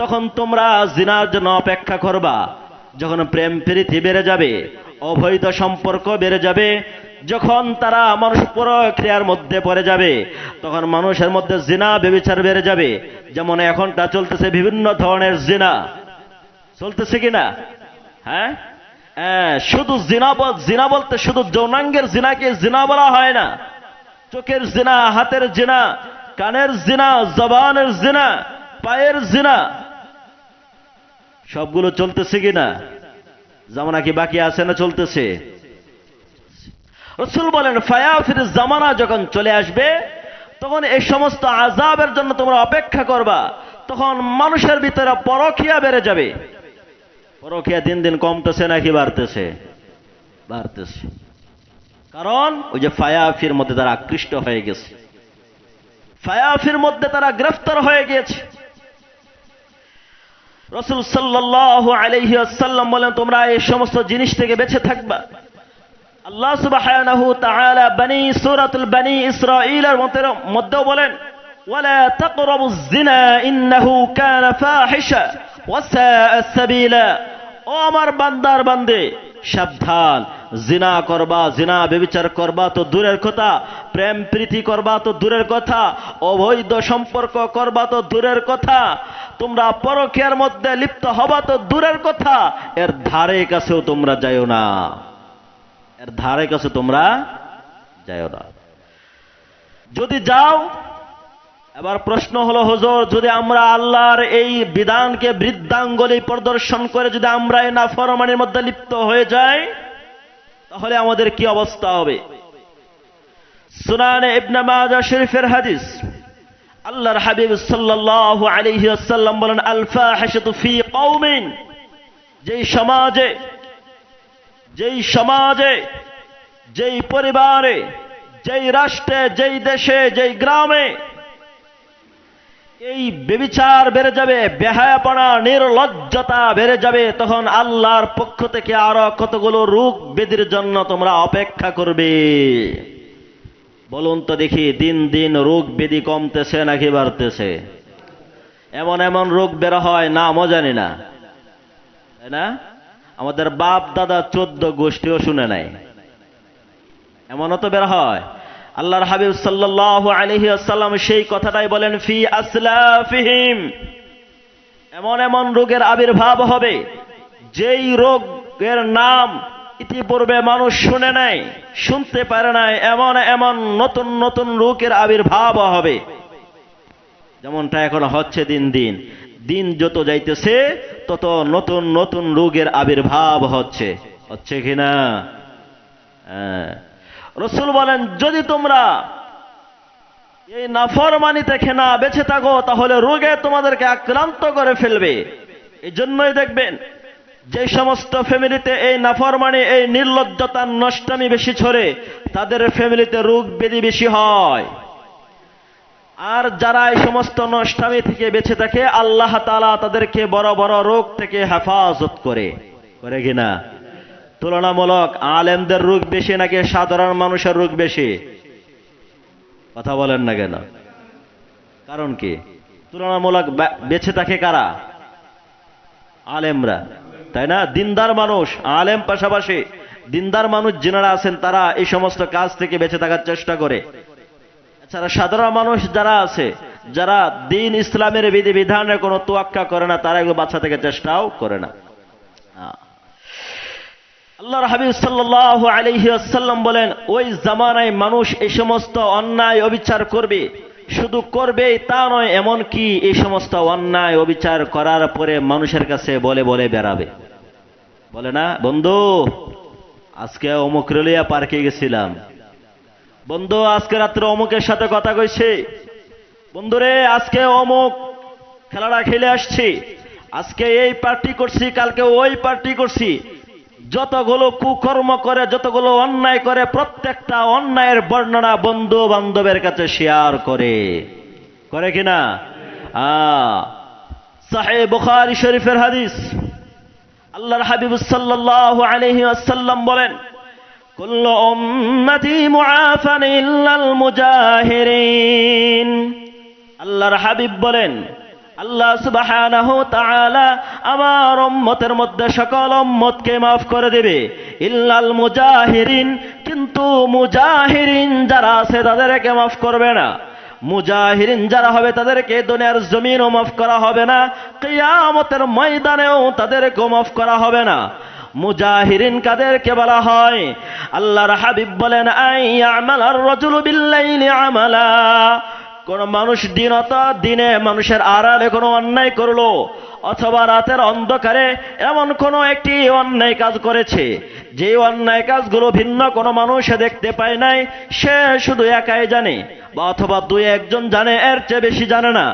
A: তখন তোমরা জিনার জন্য অপেক্ষা করবা। যখন প্রেম প্রীতি বেড়ে যাবে, অবৈধ সম্পর্ক বেড়ে যাবে, যখন তারা মানুষ পরক্রিয়ার মধ্যে পড়ে যাবে, তখন মানুষের মধ্যে জিনা ব্যভিচার বেড়ে যাবে। যেমন এখনটা চলতেছে বিভিন্ন ধরনের জিনা, চলতেছে কিনা? হ্যাঁ, শুধু জিনা বলতে শুধু যৌনাঙ্গের জিনাকে জিনা বলা হয় না। চোখের জিনা, হাতের জিনা, কানের জিনা, জবানের জিনা, পায়ের জিনা, সবগুলো চলতেছে কিনা? জামানা কি বাকি আছে না চলতেছে? রাসূল বলেন, ফায়াফির জামানা যখন চলে আসবে, তখন এই সমস্ত আযাবের জন্য তোমরা অপেক্ষা করবা। তখন মানুষের ভিতরে পরকীয়া বেড়ে যাবে। পরকীয়া দিন দিন কমতেছে নাকি বাড়তেছে? বাড়তেছে। কারণ ওই যে ফায়াফির মধ্যে তারা আকৃষ্ট হয়ে গেছে, ফায়াফির মধ্যে তারা গ্রেফতার হয়ে গিয়েছে। রাসূল সাল্লাল্লাহু আলাইহি ওয়াসাল্লাম বলেন, তোমরা এই সমস্ত জিনিস থেকে বেঁচে থাকবা। আল্লাহ সুবহানাহু ওয়া তাআলা সূরাতুল বনি ইসরাঈলের মধ্যেও বলেন, ওয়ালা তাকরাবুজ জিনা ইন্নাহু কানা ফাহিশা ওয়া সাআ সাবিলা। ও আমার বান্দার বান্দে, সাবধান, জিনা করবা, জিনা ব্যভিচার করবা তো দূরের কথা, প্রেম প্রীতি করবা তো দূরের কথা, অবৈধ সম্পর্ক করবা তো দূরের কথা, তোমরা পরকীয়ার মধ্যে লিপ্ত হবা তো দূরের কথা, এর ধারে কাছেও তোমরা যাইও না, এর ধারে কাছে তোমরা যাইও না। যদি যাও, এবার প্রশ্ন হলো, হুজুর, যদি আমরা আল্লাহর এই বিধানকে বৃদ্ধাঙ্গুলি প্রদর্শন করে যদি আমরা এই নাফরমানির মধ্যে লিপ্ত হয়ে যাই, তাহলে আমাদের কি অবস্থা হবে? সুনানে ইবনে মাজাহ শরীফের হাদিস, আল্লাহর হাবিব সাল্লাল্লাহু আলাইহি ওয়াসাল্লাম বলেন, আল ফাহিশাতু ফি কওমিন, যেই সমাজে, যেই পরিবারে, যেই রাষ্ট্রে, যেই দেশে, যেই গ্রামে এই ব্যভিচার বেড়ে যাবে, বেহায়াপনা, নির্লজ্জতা বেড়ে যাবে, তখন আল্লাহর পক্ষ থেকে আরো কতগুলো রোগ ব্যাধির জন্য তোমরা অপেক্ষা করবে। বলুন তো দেখি, দিন দিন রোগ ব্যাধি কমতেছে নাকি বাড়তেছে? এমন এমন রোগ বের হয়, নামও জানি না, তাই না? আমাদের বাপ দাদা 14 গোষ্ঠীও শুনে নাই, এমনও তো বের হয়। আল্লাহর হাবিব সাল্লাল্লাহু আলাইহি ওয়াসাল্লাম সেই কথাটাই বলেন, ফি আসলাফিহিম, এমন এমন রোগের আবির্ভাব হবে যেই রোগের নাম ইতিপূর্বে মানুষ শুনে নাই, শুনতে পারে নাই, এমন এমন নতুন নতুন রোগের আবির্ভাব হবে। যেমনটা এখন হচ্ছে, দিন দিন দিন যত যাইতেছে তত নতুন নতুন রোগের আবির্ভাব হচ্ছে কিনা? রাসূল বলেন, যদি তোমরা এই নাফরমানি থেকে না বেঁচে থাকো, তাহলে রোগে তোমাদেরকে আক্রান্ত করে ফেলবে। এই জন্যই দেখবেন যে সমস্ত ফ্যামিলিতে এই নাফরমানি, এই নির্লজ্জতা, নষ্টামি বেশি ছড়ে, তাদের ফ্যামিলিতে রোগ ব্যাধি বেশি হয়। আর যারা এই সমস্ত নষ্টামি থেকে বেঁচে থাকে, আল্লাহ তাআলা তাদেরকে বড় বড় রোগ থেকে হেফাজত করে কিনা? তো তুলনামূলক আলেমদের রোগ বেশি নাকি সাধারণ মানুষের রোগ বেশি? কথা বলেন না কেন? কারণ কি? তুলনামূলক বেঁচে থাকে কারা? আলেমরা, তাই না? দিনদার মানুষ, আলেম পাশাপাশি দিনদার মানুষ যারা আছেন তারা এই সমস্ত কাজ থেকে বেঁচে থাকার চেষ্টা করে। এছাড়া সাধারণ মানুষ যারা আছে, যারা দিন ইসলামের বিধিবিধানের কোনো তোয়াক্কা করে না, তারা এগুলো বাচ্চা থেকে চেষ্টাও করে না। আল্লাহর হাবিব সাল্লাল্লাহু আলাইহি ওয়াসাল্লাম বলেন, ওই জামানায় মানুষ এই সমস্ত অন্যায় অবিচার করবে, শুধু করবেই তা নয়, এমন কি এই সমস্ত অন্যায় অবিচার করার পরে মানুষের কাছে বলে বলে বেড়াবে। বলে না, বন্ধু আজকে অমুক রেলিয়া পার্কে গেছিলাম, বন্ধু আজকে রাত্রে অমুকের সাথে কথা কইছে, বন্ধুরে আজকে অমুক খেলাটা খেলে আসছি, আজকে এই পার্টি করছি, কালকে ওই পার্টি করছি। যতগুলো কুকর্ম করে, যতগুলো অন্যায় করে, প্রত্যেকটা অন্যায়ের বর্ণনা বন্ধু বান্ধবের কাছে শেয়ার করে, করে কিনা? সহিহ বুখারী শরীফের হাদিস, আল্লাহর হাবিব সাল্লাল্লাহু আলাইহি ওয়াসাল্লাম বলেন, কুল্লু উম্মতি মুআফান ইল্লাল মুজাহিরিন। আল্লাহর হাবিব বলেন, আল্লাহ সুবহানাহু ওয়া তাআলা আমার উম্মতের মধ্যে সকল উম্মতকে maaf করে দেবে, ইল্লাল মুজাহিরিন, কিন্তু মুজাহিরিন যারা আছে তাদেরকে maaf করবে না। মুজাহিরিন যারা হবে তাদেরকে দুনিয়ার জমিনও maaf করা হবে না, কিয়ামতের ময়দানেও তাদেরকে maaf করা হবে না। মুজাহিরিন কাদেরকে বলা হয়? আল্লাহর হাবিব বলেন, আইয়ামালার রাজুলু বিল্লাইলি আমালা, কোন মানুষ দিনে মানুষের আড়ালে কোনো অন্যায় করলো, অথবা রাতের অন্ধকারে এমন কোনো একটি অন্যায় কাজ করেছে, যে অন্যায় কাজগুলো ভিন্ন কোনো মানুষ দেখতে পায় নাই, সে শুধু একাই জানে, বা অথবা দুই একজন জানে, এর চেয়ে বেশি জানে না।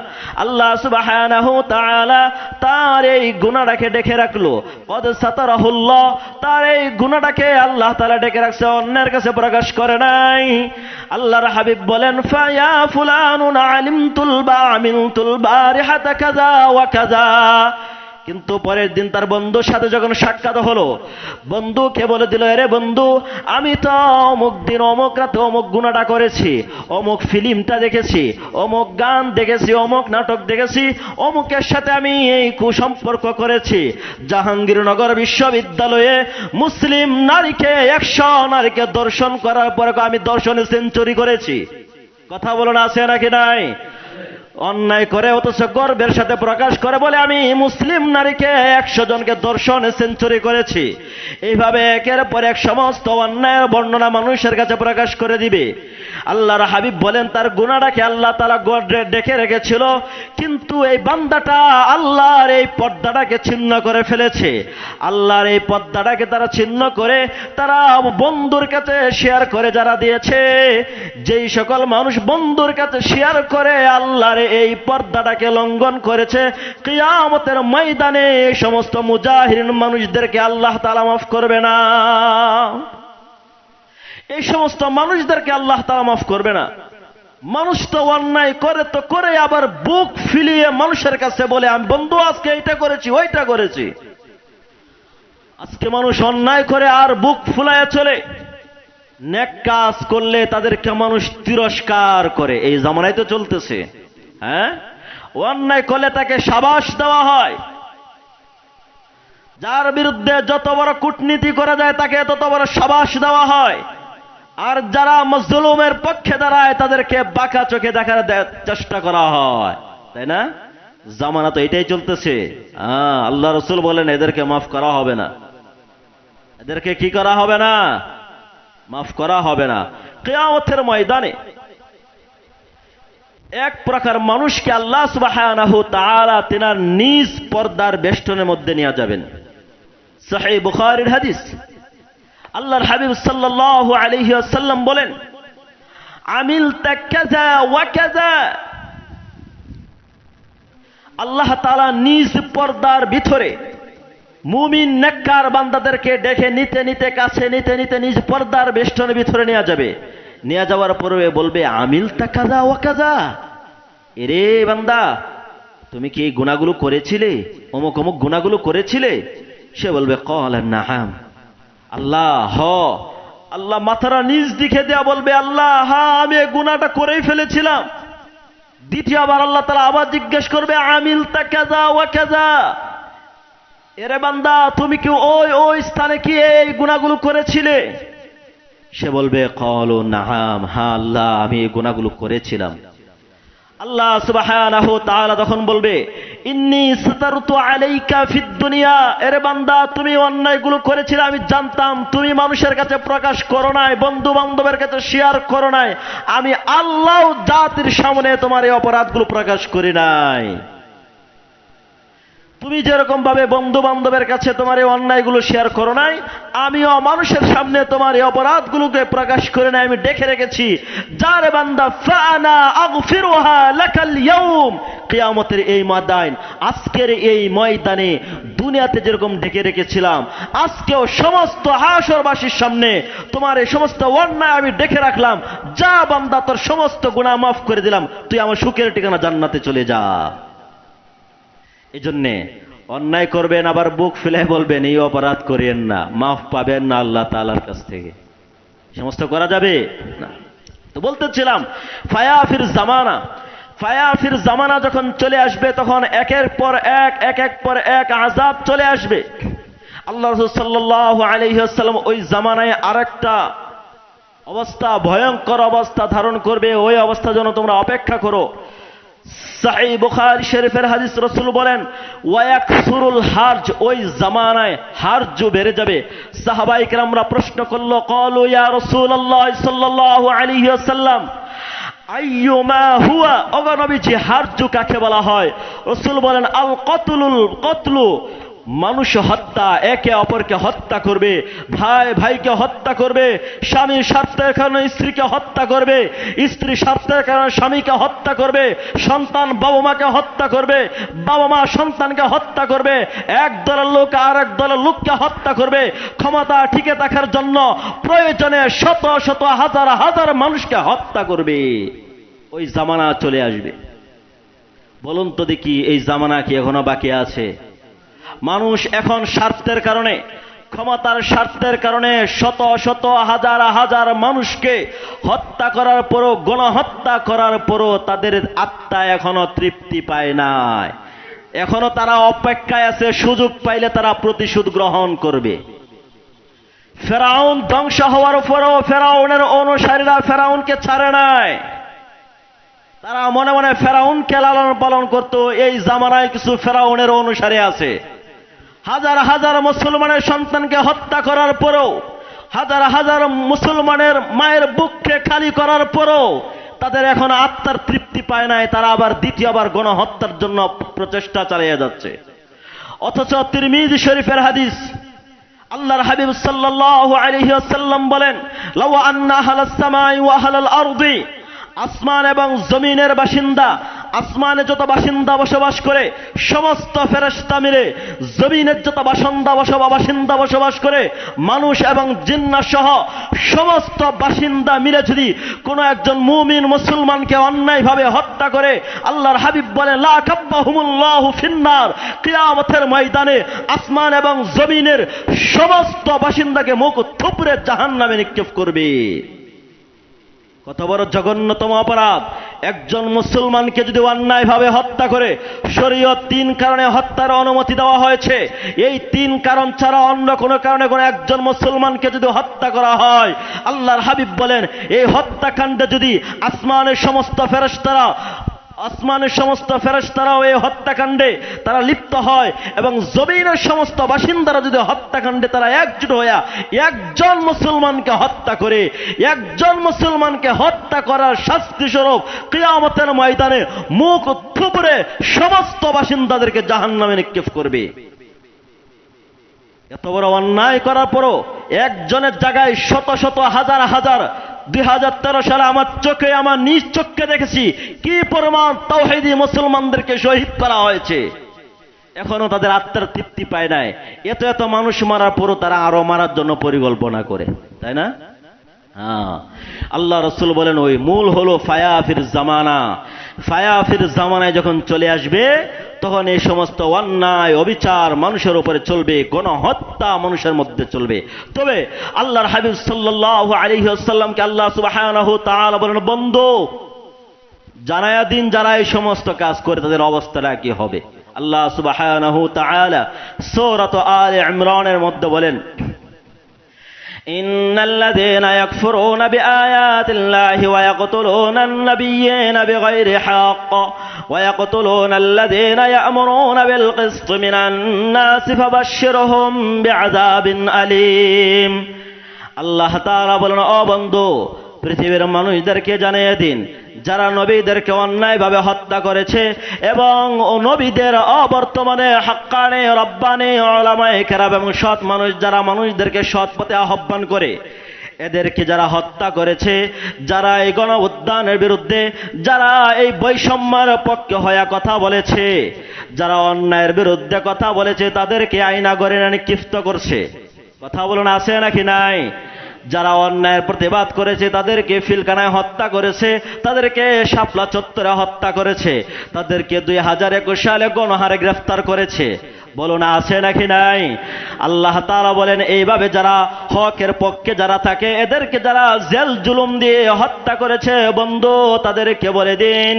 A: আল্লাহ সুবহানাহু ওয়া তাআলা তার এই গুনাহটাকে ডেকে রাখলো, কদ সাতারাহুল্লাহ, তার এই গুনাহটাকে আল্লাহ তাআলা ডেকে রাখছে, অন্যের কাছে প্রকাশ করে নাই। আল্লাহর হাবিব বলেন, ফায়া ফুলানুন আলিমতুল বামিলতুল বারিহাতা কাযা ওয়া কাযা, কিন্তু পরের দিন তার বন্ধুর সাথে যখন সাক্ষাৎ হলো, বন্ধুকে বলে দিল, আরে বন্ধু আমি তো অমুক দিন অমুক রাতে অমুক গুনাহটা করেছি, অমুক ফিল্মটা দেখেছি, অমুক গান দেখেছি, অমুক নাটক দেখেছি, অমুকের সাথে আমি এই কুসম্পর্ক করেছি। জাহাঙ্গীরনগর বিশ্ববিদ্যালয়ে মুসলিম নারীকে 100 নারীকে দর্শন করার পরে আমি দর্শনে সেঞ্চুরি করেছি। কথা বলুন, আছে নাকি নাই? অন্যায় করে অথচ গর্বের সাথে প্রকাশ করে বলে, আমি মুসলিম নারীকে 100 জনকে দর্শনে সেঞ্চুরি করেছি। এইভাবে একের পর এক সমস্ত অন্যায়ের বর্ণনা মানুষের কাছে প্রকাশ করে দিবে। আল্লাহর হাবিব বলেন, তার গুনাহটাকে আল্লাহ তাআলা ডেকে রেখেছিল, কিন্তু এই বান্দাটা আল্লাহর এই পর্দাটাকে ছিন্ন করে ফেলেছে। আল্লাহর এই পর্দাটাকে তারা ছিন্ন করে তারা বন্ধুর কাছে শেয়ার করে যারা দিয়েছে, যেই সকল মানুষ বন্ধুর কাছে শেয়ার করে আল্লাহর এই পর্দাটাকে লঙ্ঘন করেছে, কিয়ামতের ময়দানে এই সমস্ত মুজাহিরিন মানুষদেরকে আল্লাহ তাআলা মাফ করবে না। এই সমস্ত মানুষদেরকে আল্লাহ তাআলা মাফ করবে না। মানুষ তো অন্যায় করে তো করে আবার বুক ফিলিয়ে মানুষের কাছে বলে, আমি বন্ধু আজকে এইটা করেছি ওইটা করেছি। আজকে মানুষ অন্যায় করে আর বুক ফুলায় চলে, নেক কাজ করলে তাদেরকে মানুষ তিরস্কার করে। এই জামানায় তো চলতেছে। হ্যাঁ, অন্যায় করলে তাকে শাবাশ দেওয়া হয়, যার বিরুদ্ধে যত বড় কূটনীতি করা যায় তাকে তত বড় শাবাশ দেওয়া হয়, আর যারা মাজলুমের পক্ষে দাঁড়ায় তাদেরকে বাঁকা চোখে দেখার চেষ্টা করা হয়, তাই না? জামানা তো এটাই চলতেছে। আল্লাহ রাসূল বলেন, এদেরকে মাফ করা হবে না। এদেরকে কি করা হবে না? মাফ করা হবে না। কিয়ামতের ময়দানে এক প্রকার মানুষকে আল্লাহ সুবহানাহু ওয়া তাআলা তিনার নিজ পর্দার বেষ্টনের মধ্যে নিয়ে যাবেন। সহিহ বুখারীর হাদিস, আল্লাহর হাবিব সাল্লাল্লাহু আলাইহি ওয়াসাল্লাম বলেন, আমিলতা কাযা ওয়া কাযা, আল্লাহ তাআলা নিজ পর্দার ভিতরে মুমিন নেককার বান্দাদেরকে ডেকে নিতে নিতে কাছে নিতে নিতে নিজ পর্দার বেষ্টনের ভিতরে নিয়ে যাবে। নিয়ে যাওয়ার পরে বলবে, আমিলতা কাযা ওয়া কাযা, এরে বান্দা তুমি কি এই গুনাহগুলো করেছিলে, অমুক অমুক গুনাহগুলো করেছিলে? সে বলবে, ক্বালা নাআম। আল্লাহ আল্লাহ মাথাটা নিজ দিকে দেয়া বলবে, আল্লাহ হ্যাঁ আমি এই গুনাহটা করেই ফেলেছিলাম। দ্বিতীয়বার আল্লাহ তাআলা আবার জিজ্ঞেস করবে, আমিলতা কাযা ওয়া কাযা, এরে বান্দা তুমি কি ওই স্থানে কি এই গুনাহগুলো করেছিলে? সে বলবে, ক্বালু নাআম, হ্যাঁ আল্লাহ আমি এই গুনাহগুলো করেছিলাম। আল্লাহ সুবহানাহু ওয়া তাআলা তখন বলবে, ইন্নী সাতারতু আলাইকা ফিদ দুনিয়া, এরে বান্দা তুমি অন্যায়গুলো করেছিলে আমি জানতাম, তুমি মানুষের কাছে প্রকাশ করো নাই, বন্ধু বান্ধবের কাছে শেয়ার করো নাই, আমি আল্লাহ জাতির সামনে তোমার এই অপরাধগুলো প্রকাশ করি নাই। তুমি যেরকম ভাবে বন্ধু বান্ধবের কাছে তোমার এই অন্যায়গুলো শেয়ার করো নাই, আমিও মানুষের সামনে তোমার এই অপরাধগুলোকে প্রকাশ করে নাই, আমি ডেকে রেখেছি। যারে বান্দা ফানা আগফিরুহা লাকাল ইয়াউম, কিয়ামতের এই ময়দান, আজকের এই ময়দানে দুনিয়াতে যেরকম ডেকে রেখেছিলাম, আজকেও সমস্ত হাশরবাসীর সামনে তোমার এই সমস্ত অন্যায় আমি ডেকে রাখলাম। যা বান্দা তোর সমস্ত গুনাহ মাফ করে দিলাম, তুই আমার সুখের ঠিকানা জান্নাতে চলে যা। এই জন্যে অন্যায় করবেন আবার বুক ফেলে বলবেন এই অপরাধ করিয়েন না, মাফ পাবেন না আল্লাহ তাআলার কাছ থেকে। সমস্ত করা যাবে না। তো বলতেছিলাম ফায়াফির জামানা যখন চলে আসবে তখন একের পর এক আযাব চলে আসবে। আল্লাহ রাসূল সাল্লাল্লাহু আলাইহি ওয়াসাল্লাম ওই জামানায় আরেকটা অবস্থা, ভয়ঙ্কর অবস্থা ধারণ করবে। ওই অবস্থার জন্য তোমরা অপেক্ষা করো। সহিহ বুখারী শরীফের হাদিস, রাসূল বলেন ওয়ায়াকসুরুল হারজ, ওই জামানায় হারজ বেড়ে যাবে। সাহাবায়ে কেরামরা প্রশ্ন করলো, ক্বালু ইয়া রাসূলুল্লাহ সাল্লাল্লাহু আলাইহি ওয়াসাল্লাম আইয়ুমা হুয়া, ওগো নবীজি হারজ কাকে বলা হয়? রাসূল বলেন আল কতলু, মানুষ হত্যা, একে অপরকে হত্যা করবে, ভাই ভাইকে হত্যা করবে, স্বামী স্বার্থের কারণে স্ত্রীকে হত্যা করবে, স্ত্রী স্বার্থের কারণে স্বামীকে হত্যা করবে, সন্তান বাবা মাকে হত্যা করবে, বাবা মা সন্তানকে হত্যা করবে, এক দলের লোক আর এক দলের লোককে হত্যা করবে, ক্ষমতা টিকে থাকার জন্য প্রয়োজনে শত শত হাজার হাজার মানুষকে হত্যা করবে। ওই জামানা চলে আসবে। বলুন তো দেখি এই জামানা কি এখনো বাকি আছে? মানুষ এখন স্বার্থের কারণে, ক্ষমতার স্বার্থের কারণে শত শত হাজার হাজার মানুষকে হত্যা করার পরও, গণহত্যা করার পরও তাদের আত্মা এখনো তৃপ্তি পায় নাই। এখনো তারা অপেক্ষায় আছে, সুযোগ পাইলে তারা প্রতিশোধ গ্রহণ করবে। ফেরাউন ধ্বংস হওয়ার পরও ফেরাউনের অনুসারীরা ফেরাউনকে ছাড়ে নাই। তারা মনে মনে ফেরাউনকে লালন পালন করত। এই জামানায় কিছু ফেরাউনের অনুসারী আছে, হাজার হাজার মুসলমানের সন্তানকে হত্যা করার পরও, হাজার হাজার মুসলমানের মায়ের বুককে খালি করার পরও তাদের এখন আত্মার তৃপ্তি পায় নাই। তারা আবার দ্বিতীয়বার গণহত্যার জন্য প্রচেষ্টা চালিয়ে যাচ্ছে। অথচ তিরমিজি শরীফের হাদিস, আল্লাহর হাবিব সাল্লাল্লাহু আলাইহি ওয়াসাল্লাম বলেন, লাউ আন্না আহলাস সামাই ওয়া আহলাল আরদি, আসমান এবং জমিনের বাসিন্দা, আসমানে যত বাসিন্দা বসবাস করে সমস্ত ফেরেশতা মিলে, জমিনের যত বাসিন্দা বসবাস করে মানুষ এবং জিন্নাত সহ সমস্ত বাসিন্দা মিলে যদি কোনো একজন মুমিন মুসলমানকে অন্যায়ভাবে হত্যা করে, আল্লাহর হাবিব বলেন লা কাব্বাহুমুল্লাহু ফিন্নার, কিয়ামতের ময়দানে আসমান এবং জমিনের সমস্ত বাসিন্দাকে মুখ থুবড়ে জাহান্নামে নিক্ষেপ করবে। কত বড় জঘন্যতম অপরাধ! একজন মুসলমানকে যদি অন্যায়ভাবে হত্যা করে, শরীয়ত 3 কারণে হত্যার অনুমতি দেওয়া হয়েছে। এই 3 কারণ ছাড়া অন্য কোনো কারণে কোনো একজন মুসলমানকে যদি হত্যা করা হয়, আল্লাহর হাবিব বলেন এই হত্যাকাণ্ডে যদি আসমানের সমস্ত ফেরেশতারাও এই হত্যাকাণ্ডে তারা লিপ্ত হয় এবং জমিনের সমস্ত বাসিন্দারা যদি হত্যাকাণ্ডে তারা একজুট হয়ে একজন মুসলমানকে হত্যা করে, একজন মুসলমানকে হত্যা করার শাস্তি স্বরূপ কিয়ামতের ময়দানে মুখ থুবড়ে সমস্ত বাসিন্দাদেরকে জাহান্নামে নিক্ষেপ করবে। এত বড় অন্যায় করার পরও একজনের জায়গায় শত শত হাজার হাজার, 2013 সালে আমার নিজ চোখে দেখেছি কি পরিমাণ তাওহীদি মুসলমানদেরকে শহীদ করা হয়েছে। এখনো তাদের আত্মার তৃপ্তি পায় নাই। এত মানুষ মারার পরও তারা আরো মারার জন্য পরিকল্পনা করে, তাই না? হ্যাঁ, আল্লাহ রাসূল বলেন ওই মূল হলো ফায়াফির জামানায় যখন চলে আসবে তখন এই সমস্ত অন্যায় অবিচার মানুষের উপরে চলবে, গণহত্যা মানুষের মধ্যে চলবে। তবে আল্লাহর হাবিব সাল্লাল্লাহু আলাইহি ওয়াসাল্লামকে আল্লাহ সুবহানাহু ওয়া তাআলা বলেন, বন্ধু জানায়া দিন যারা এই সমস্ত কাজ করে তাদের অবস্থাটা কি হবে। আল্লাহ সুবহানাহু ওয়া তাআলা সূরা আলে ইমরানের মধ্যে বলেন, ইন্নাল্লাযীনা ইয়াকফুরুনা বিআয়াতিল্লাহি ওয়া ইয়াকতুলুনান নাবিয়্যিনা বিগাইরি হাক্ক ওয়া ইয়াকতুলুনাল্লাযীনা ইয়া'মুরুনা বিল কিসতি মিনান নাসি ফাবাশশিরহুম বিআযাবিন আলীম। আল্লাহ তাআলা বলেন, ও বন্ধু পৃথিবীর মানুষদেরকে জানিয়ে দিন যারা নবীদেরকে অন্যায়ভাবে হত্যা করেছে এবং নবীদের অবর্তমানে হাক্কানে রব্বানি উলামায়ে কেরাম এবং সৎ মানুষ যারা মানুষদেরকে সৎ পথে আহ্বান করে, এদেরকে যারা হত্যা করেছে, যারা এই গণ উত্থানের বিরুদ্ধে, যারা এই বৈষম্যের পক্ষে হয়ে কথা বলেছে, যারা অন্যায়ের বিরুদ্ধে কথা বলেছে, তাদেরকে আইনাগরে নিক্ষিপ্ত করছে। কথা বলুন, আছে নাকি নাই? যারা অন্যায়ের প্রতিবাদ করেছে তাদেরকে ফিলকানায় হত্যা করেছে, তাদেরকে শাপলা চত্বরে হত্যা করেছে, তাদেরকে 2021 সালে গণহারে গ্রেফতার করেছে। বলুন, আছে নাকি নাই? আল্লাহ তাআলা বলেন, এইভাবে যারা হকের পক্ষে যারা থাকে এদেরকে যারা জেল জুলুম দিয়ে হত্যা করেছে, বন্ধু তাদেরকে বলে দিন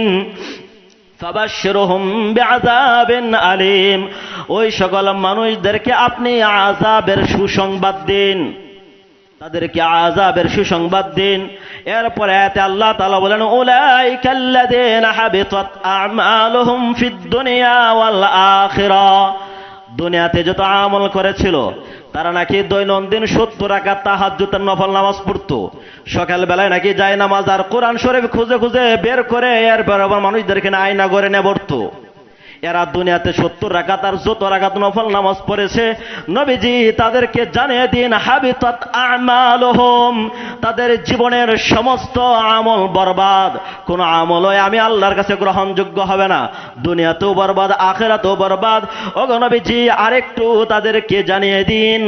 A: ফাবাশশিরহুম বিআযাবিন আলীম, ওই সকল মানুষদেরকে আপনি আযাবের সুসংবাদ দিন, তাদেরকে আযাবের সুসংবাদ দিন। এরপরে আয়াতে আল্লাহ তাআলা বলেন, উলাইকাল্লাযীনা হাবিতাত আমালুহুম ফিদ দুনিয়া ওয়াল আখিরাহ, দুনিয়াতে যত আমল করেছিল তারা নাকি দৈনন্দিন 70 রাকাত তাহাজ্জুদের নফল নামাজ পড়তো, সকাল বেলায় নাকি যায় নামাজ আর কোরআন শরীফ খুঁজে খুঁজে বের করে এরপর আবার মানুষদেরকে আয়না করে নিয়ে পড়তো। এরা দুনিয়াতে 70 রাকাত আর যত রাকাত নফল নামাজ পড়েছে, নবীজি তাদেরকে জানিয়ে দিন হাবিতাত আমালুহুম, তাদের জীবনের সমস্ত আমল বরবাদ, কোন আমলই আমি আল্লাহর কাছে গ্রহণযোগ্য হবে না, দুনিয়াতেও বরবাদ আখিরাতেও বরবাদ। ওগো নবীজি আরেকটু তাদেরকে জানিয়ে দিন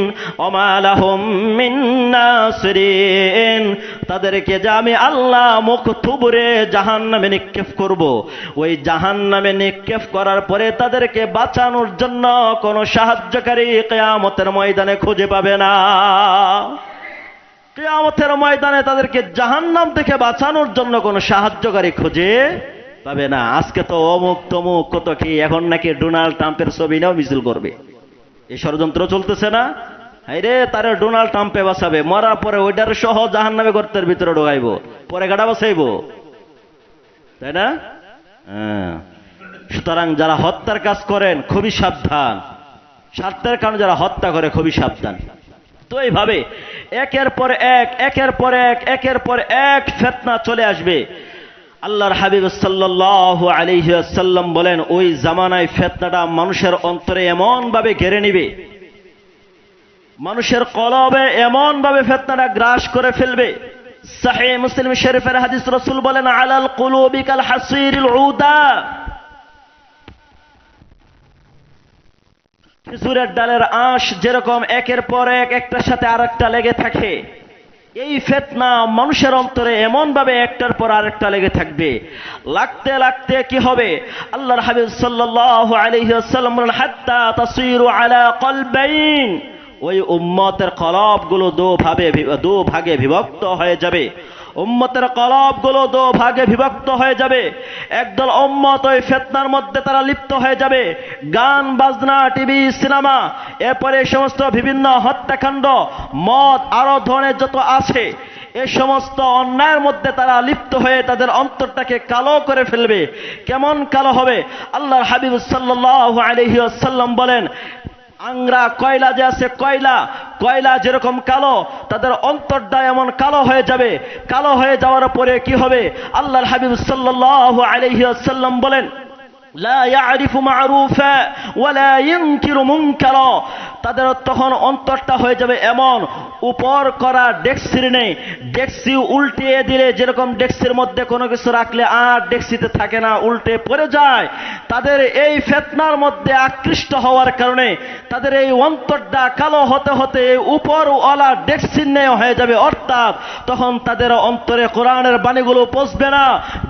A: ওমা লাহুম মিন নাসিরিন, তাদেরকে যে আমি আল্লাহ মুখ থুবড়ে জাহান্নামে নিক্ষেপ করব, ওই জাহান্নামে নিক্ষেপ করার পরে তাদেরকে বাঁচানোর জন্য কোনো সাহায্যকারী কিয়ামতের ময়দানে খুঁজে পাবে না। কিয়ামতের ময়দানে তাদেরকে জাহান্নাম থেকে বাঁচানোর জন্য কোনো সাহায্যকারী খুঁজে পাবে না। আজকে তো অমুক তমুক কত কি, এখন নাকি ডোনাল্ড ট্রাম্পের ছবি নিয়েও মিছিল করবে, এই ষড়যন্ত্র চলতেছে না? হাইরে তারে ডোনাল্ড ট্রাম্পে বাঁচাবে, মরার পরে ওইটার সহ জাহান্নামে গর্তের ভিতরে ঢোকাইব, পরে গাড়া বাঁচাইব, তাই না? হ্যাঁ। সুতরাং যারা হত্যার কাজ করেন খুবই সাবধান, স্বার্থের কারণে যারা হত্যা করে খুবই সাবধান। তো এইভাবে একের পর এক একের পর এক একের পর এক ফিতনা চলে আসবে। আল্লাহর হাবিব সাল্লাল্লাহু আলাইহি ওয়াসাল্লাম বলেন, ওই জামানায় ফিতনাটা মানুষের অন্তরে এমন ভাবে ঘেরে নিবে, মানুষের কলবে এমন ভাবে ফিতনাটা গ্রাস করে ফেলবে। সহিহ মুসলিম শরীফের হাদিস, রাসূল বলেন, আলাল কুলুবি কাল হাসিরিল উদা, খেজুরের ডালের আঁশ যেরকম একের পর এক একটার সাথে আরেকটা লেগে থাকে, এই ফিতনা মানুষের অন্তরে এমন ভাবে একটার পর আরেকটা লেগে থাকবে। লাগতে লাগতে কি হবে? আল্লাহর হাবিব সাল্লাল্লাহু আলাইহি ওয়াসাল্লাম বলেন, হাত্তা তাসিরু আলা কলবাইন, ওই উম্মতের কলবগুলো দু ভাগে বিভক্ত হয়ে যাবে। উম্মতের কলবগুলো দু ভাগে বিভক্ত হয়ে যাবে। একদল উম্মত ওই ফিতনার মধ্যে তারা লিপ্ত হয়ে যাবে, গান বাজনা টিভি সিনেমা, এরপরে এই সমস্ত বিভিন্ন হত্যাকাণ্ড মদ আরো ধরনের যত আছে এই সমস্ত অন্যায়ের মধ্যে তারা লিপ্ত হয়ে তাদের অন্তরটাকে কালো করে ফেলবে। কেমন কালো হবে? আল্লাহর হাবিব সাল্লাল্লাহু আলাইহি ওয়াসাল্লাম বলেন, আংরা কয়লা যে আছে, কয়লা যেরকম কালো, তাদের অন্তরটা এমন কালো হয়ে যাবে। কালো হয়ে যাওয়ার পরে কি হবে? আল্লাহর হাবিব সাল্লাল্লাহু আলাইহি ওয়াসাল্লাম বলেন, লা ইয়ারিফু মা'রুফা ওয়া লা ইনকিরু মুনকারা, তাদের তখন অন্তরটা হয়ে যাবে এমন, উপর করা ডেক্সির নেই। ডেক্সি উল্টিয়ে দিলে যেরকম ডেক্সির মধ্যে কোনো কিছু রাখলে আর ডেক্সিতে থাকে না, উল্টে পড়ে যায়। তাদের এই ফিতনার মধ্যে আকৃষ্ট হওয়ার কারণে তাদের এই অন্তরটা কালো হতে হতে উপরওয়ালা ডেক্সির ন্যায় হয়ে যাবে। অর্থাৎ তখন তাদের অন্তরে কোরআনের বাণীগুলো পৌঁছবে না।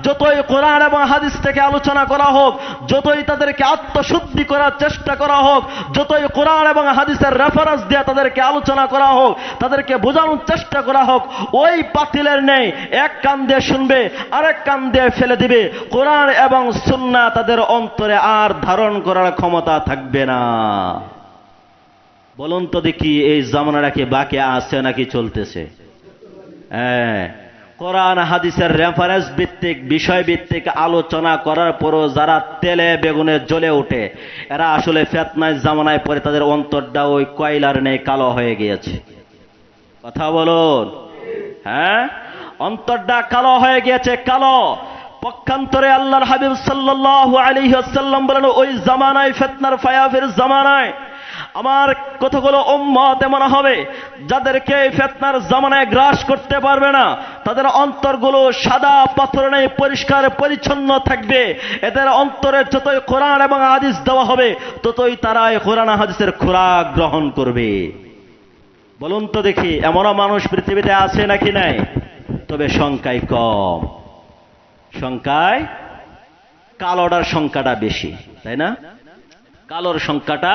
A: যতই কোরআন এবং হাদিস থেকে আলোচনা করা হোক, যতই তাদেরকে আত্মশুদ্ধি করার চেষ্টা করা হোক, যতই কোরআন এবং হাদিসের রেফারেন্স দিয়ে তাদেরকে আলোচনা করা হোক, তাদেরকে বোঝানোর চেষ্টা করা হোক, ওই পাতিলের নেই এক কান দিয়ে শুনবে আরেক কান দিয়ে ফেলে দিবে। কোরআন এবং সুন্নাহ তাদের অন্তরে আর ধারণ করার ক্ষমতা থাকবে না। বলুন তো দেখি এই জামানাটা কি বাকি আছে নাকি চলতেছে? হ্যাঁ, কোরআন হাদিসের রেফারেন্স ভিত্তিক বিষয় ভিত্তিক আলোচনা করার পরও যারা তেলে বেগুনে জ্বলে ওঠে, এরা আসলে ফিতনায় জামানায় পরে তাদের অন্তরটা ওই কয়লার নেই কালো হয়ে গিয়েছে। কথা বলুন। হ্যাঁ, অন্তরটা কালো হয়ে গিয়েছে, কালো। পক্ষান্তরে আল্লাহর হাবিব সাল্লাল্লাহু আলাইহি ওয়াসাল্লাম বলেন, ওই জামানায় ফিতনার ফায়াফের জামানায় আমার কতগুলো উম্মত এমন হবে যাদেরকে এই ফিতনার জামানায় গ্রাস করতে পারবে না। তাদের অন্তরগুলো সাদা পাথর নেই পরিষ্কার পরিচ্ছন্ন থাকবে। এদের অন্তরে যতই কোরআন এবং হাদিস দেওয়া হবে ততই তারা এই কোরআন হাদিসের খোরাক গ্রহণ করবে। বলুন তো দেখি এমনও মানুষ পৃথিবীতে আছে নাকি নাই? তবে সংখ্যায় কম। সংখ্যায় কালোটার সংখ্যাটা বেশি, তাই না? কালোর সংখ্যাটা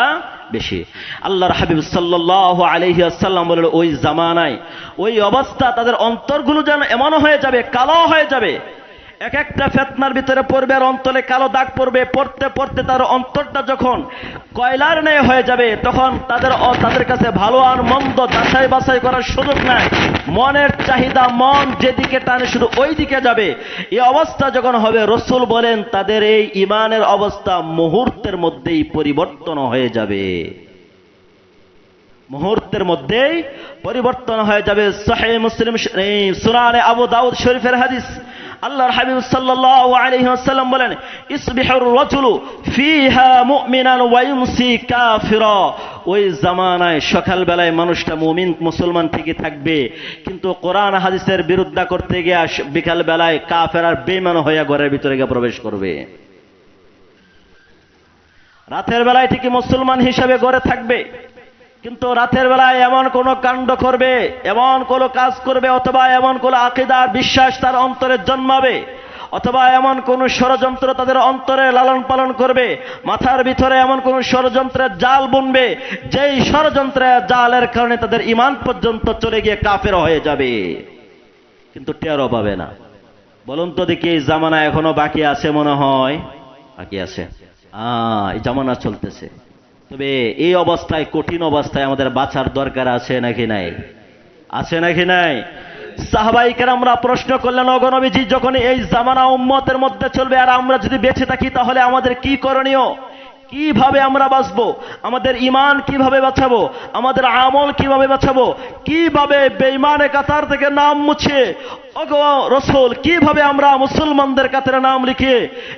A: বেশি। আল্লাহর হাবিব সাল্লাল্লাহু আলাইহি ওয়াসাল্লাম বলেন, ওই জামানায় ওই অবস্থা তাদের অন্তরগুলো যেন এমন হয়ে যাবে, কালো হয়ে যাবে। এক একটা ফিতনার ভিতরে পড়বে আর অন্তরে কালো দাগ পড়বে। পড়তে পড়তে তার অন্তরটা যখন কয়লার ন্যায় হয়ে যাবে, তখন তাদের কাছে ভালো আর মন্দ যাচাই বাছাই করার সুযোগ নাই। মনের চাহিদা, মন যেদিকে টানে শুধু ওই দিকে যাবে। এই অবস্থা যখন হবে, রাসূল বলেন তাদের এই ঈমানের অবস্থা মুহূর্তের মধ্যেই পরিবর্তন হয়ে যাবে। মুহূর্তের মধ্যেই পরিবর্তন হয়ে যাবে। সহিহ মুসলিম, সুনানে আবু দাউদ শরীফের হাদিস। আল্লাহর হাবিব সাল্লাল্লাহু আলাইহি ওয়াসাল্লাম বলেন, ইসবিহুর রাজুলু ফিহা মুমিনান ওয়া ইউমসি কাফিরা। ওই জামানায় সকালবেলায় মানুষটা মুমিন মুসলমান ঠিকই থাকবে, কিন্তু কোরআন হাদিসের বিরুদ্ধে করতে গিয়ে বিকাল বেলায় কাফের আর বেঈমান হয়ে ঘরের ভিতরে গিয়ে প্রবেশ করবে। রাতের বেলায় ঠিকই মুসলমান হিসেবে ঘরে থাকবে, কিন্তু রাতের বেলায় এমন কোন কাণ্ড করবে, এমন কোন কাজ করবে, অথবা এমন কোন আকীদার বিশ্বাস তার অন্তরে জন্মাবে, অথবা এমন কোন ষড়যন্ত্র তাদের অন্তরে লালন পালন করবে, মাথার ভিতরে এমন কোন ষড়যন্ত্রের জাল বুনবে, যেই ষড়যন্ত্রের জালের কারণে তাদের ঈমান পর্যন্ত চলে গিয়ে কাফের হয়ে যাবে, কিন্তু টেরও পাবে না। বলুন তো দেখি এই জামানা এখনো বাকি আছে? মনে হয় বাকি আছে। এই জামানা চলতেছে। তবে এই অবস্থায়, কঠিন অবস্থায় আমাদের বাঁচার দরকার আছে নাকি নাই? আছে নাকি নাই? সাহাবায়ে কেরামরা প্রশ্ন করলেন, ওগো নবীজি, যখন এই জামানা উম্মতের মধ্যে চলবে আর আমরা যদি বেঁচে থাকি তাহলে আমাদের কি করণীয়? কিভাবে আমরা বাঁচবো? আমাদের ঈমান কিভাবে বাঁচাবো? আমাদের আমল কিভাবে বাঁচাবো? কিভাবে বেঈমানের কাতার থেকে নাম মুছে, ওগো রাসূল, কিভাবে আমরা মুসলমানদের কাতারে নাম লিখে